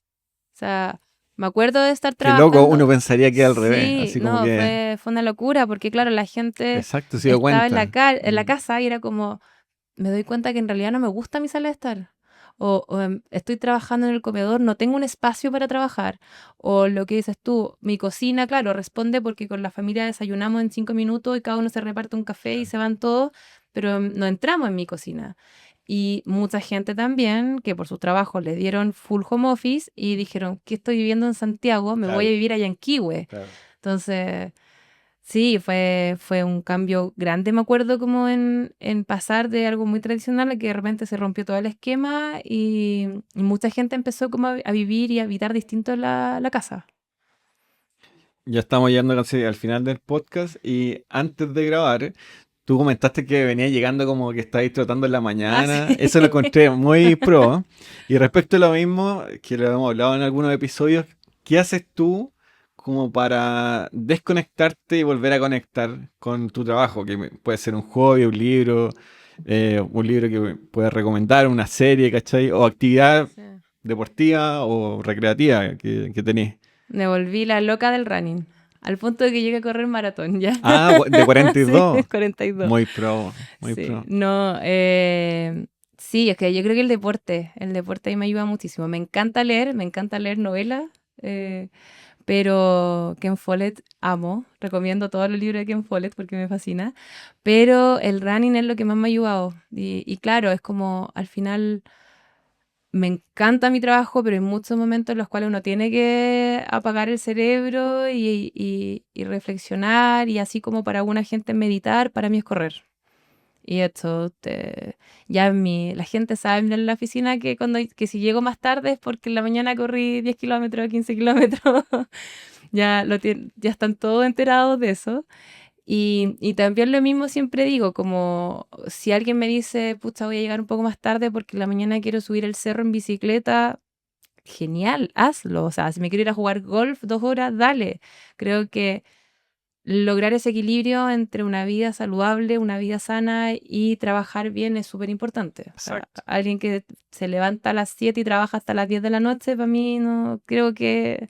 O sea, me acuerdo de estar qué loco, uno trabajando. pensaría que al revés, Sí, así como no, que, fue una locura porque, claro, la gente exacto, se dio estaba en cuenta. en la casa y era como, me doy cuenta que en realidad no me gusta mi sala de estar. Estoy trabajando en el comedor, no tengo un espacio para trabajar. O lo que dices tú, mi cocina, claro, responde porque con la familia desayunamos en 5 minutos y cada uno se reparte un café y se van todos, pero no entramos en mi cocina. Y mucha gente también que por su trabajo le dieron full home office y dijeron, ¿qué estoy viviendo en Santiago? Me voy a Claro, vivir allá en Quihue. claro. Entonces, sí, fue un cambio grande, me acuerdo, como en pasar de algo muy tradicional a que de repente se rompió todo el esquema y mucha gente empezó como a vivir y a habitar distinto la casa. Ya estamos llegando casi al final del podcast y antes de grabar, tú comentaste que venía llegando como que estabais trotando en la Ah, sí. mañana. Eso lo encontré muy pro. Y respecto a lo mismo, que lo hemos hablado en algunos episodios, ¿qué haces tú como para desconectarte y volver a conectar con tu trabajo? Que puede ser un hobby, un libro que puedes recomendar, una serie, ¿cachai? O actividad Sí. deportiva o recreativa que tenés. Me volví la loca del running, al punto de que llegué a correr maratón, ¿ya? Ah, de Sí, 42. 42. Muy pro, muy Sí, pro. no, sí, es que yo creo que el deporte ahí me ayuda muchísimo. Me encanta leer novelas, eh, pero Ken Follett amo, recomiendo todos los libros de Ken Follett porque me fascina, pero el running es lo que más me ha ayudado. Y claro, es como al final me encanta mi trabajo, pero hay muchos momentos en los cuales uno tiene que apagar el cerebro y reflexionar, y así como para alguna gente meditar, para mí es correr. Y esto, ya la gente sabe en la oficina que si llego más tarde es porque en la mañana corrí 10 kilómetros, 15 kilómetros. Ya están todos enterados de eso. Y también lo mismo siempre digo, como si alguien me dice, pucha, voy a llegar un poco más tarde porque en la mañana quiero subir el cerro en bicicleta, genial, hazlo. O sea, si me quiero ir a jugar golf 2 horas, dale. Creo que lograr ese equilibrio entre una vida saludable, una vida sana y trabajar bien es súper importante. O sea, Exacto. alguien que se levanta a las 7 y trabaja hasta las 10 de la noche, para mí no, creo que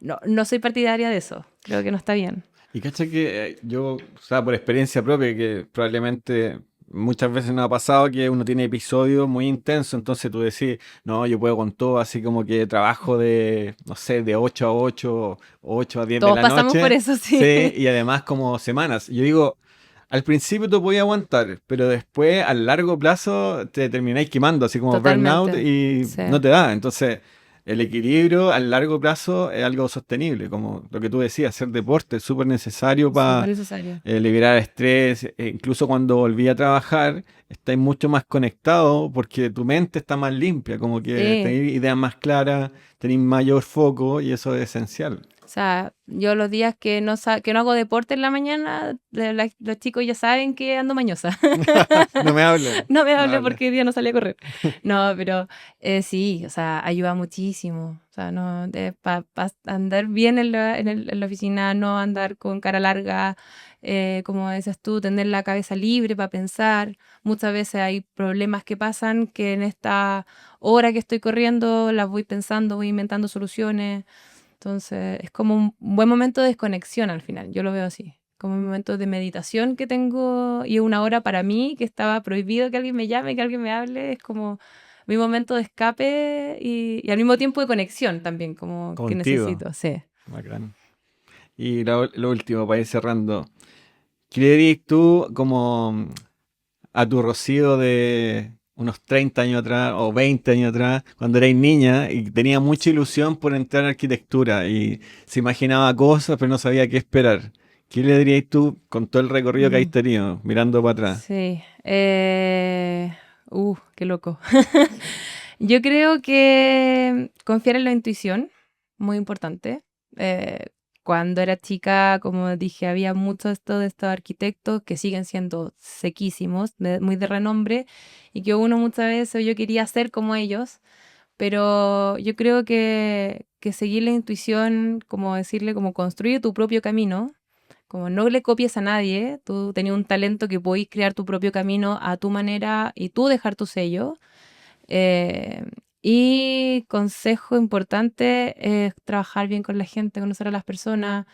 no soy partidaria de eso. Creo que no está bien. Y cacha que yo, o sea, por experiencia propia, que probablemente muchas veces nos ha pasado que uno tiene episodios muy intensos, entonces tú decís, no, yo puedo con todo, así como que trabajo de, no sé, de 8 a 8 o 8 a 10 de Todos la pasamos por noche, eso, sí. sí, y además como semanas. Yo digo, al principio tú podías aguantar, pero después, a largo plazo, te termináis quemando, así como burnout, Totalmente. y Sí, no te da. Entonces, el equilibrio a largo plazo es algo sostenible, como lo que tú decías, hacer deporte es súper necesario súper para necesario. liberar estrés. Incluso cuando volví a trabajar, estáis mucho más conectado porque tu mente está más limpia, como que Sí. tenéis ideas más claras, tenéis mayor foco y eso es esencial. O sea, yo los días que no hago deporte en la mañana, los chicos ya saben que ando mañosa. No me hable, No me no hable hable. porque hoy día no salí a correr. No, pero sí, o sea, ayuda muchísimo. O sea, no, para andar bien en la oficina, no andar con cara larga, como dices tú, tener la cabeza libre para pensar. Muchas veces hay problemas que pasan que en esta hora que estoy corriendo las voy pensando, voy inventando soluciones. Entonces, es como un buen momento de desconexión al final, yo lo veo así. Como un momento de meditación que tengo y una hora para mí que estaba prohibido que alguien me llame, que alguien me hable. Es como mi momento de escape y al mismo tiempo de conexión también, como que Contigo. necesito, sí. Bacán. Y lo último, para ir cerrando. ¿Qué le dirías tú como a tu Rocío de unos 30 años atrás o 20 años atrás, cuando erais niña y tenía mucha ilusión por entrar a arquitectura y se imaginaba cosas pero no sabía qué esperar? ¿Qué le dirías tú con todo el recorrido que habéis Mm, tenido, mirando para atrás? sí. Qué loco. Yo creo que confiar en la intuición, muy importante. Eh, cuando era chica, como dije, había mucho esto de estos arquitectos que siguen siendo sequísimos, muy de renombre, y que uno muchas veces yo quería ser como ellos, pero yo creo que seguir la intuición, como decirle, como construye tu propio camino, como no le copies a nadie, tú tenías un talento que podís crear tu propio camino a tu manera y tú dejar tu sello. Eh, y consejo importante es trabajar bien con la gente, conocer a las personas,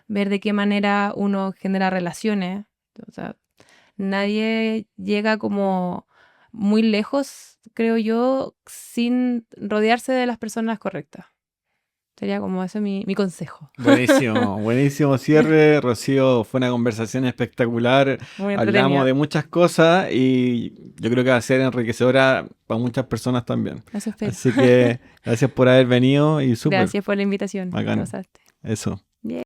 ver de qué manera uno genera relaciones. O sea, nadie llega como muy lejos, creo yo, sin rodearse de las personas correctas. Sería como ese mi consejo. Buenísimo, buenísimo cierre, Rocío. Fue una conversación espectacular. Muy Hablamos entretenida. de muchas cosas y yo creo que va a ser enriquecedora para muchas personas también. Eso espero. Así que gracias por haber venido y súper Gracias por la invitación. Te bacán. pasaste. Eso.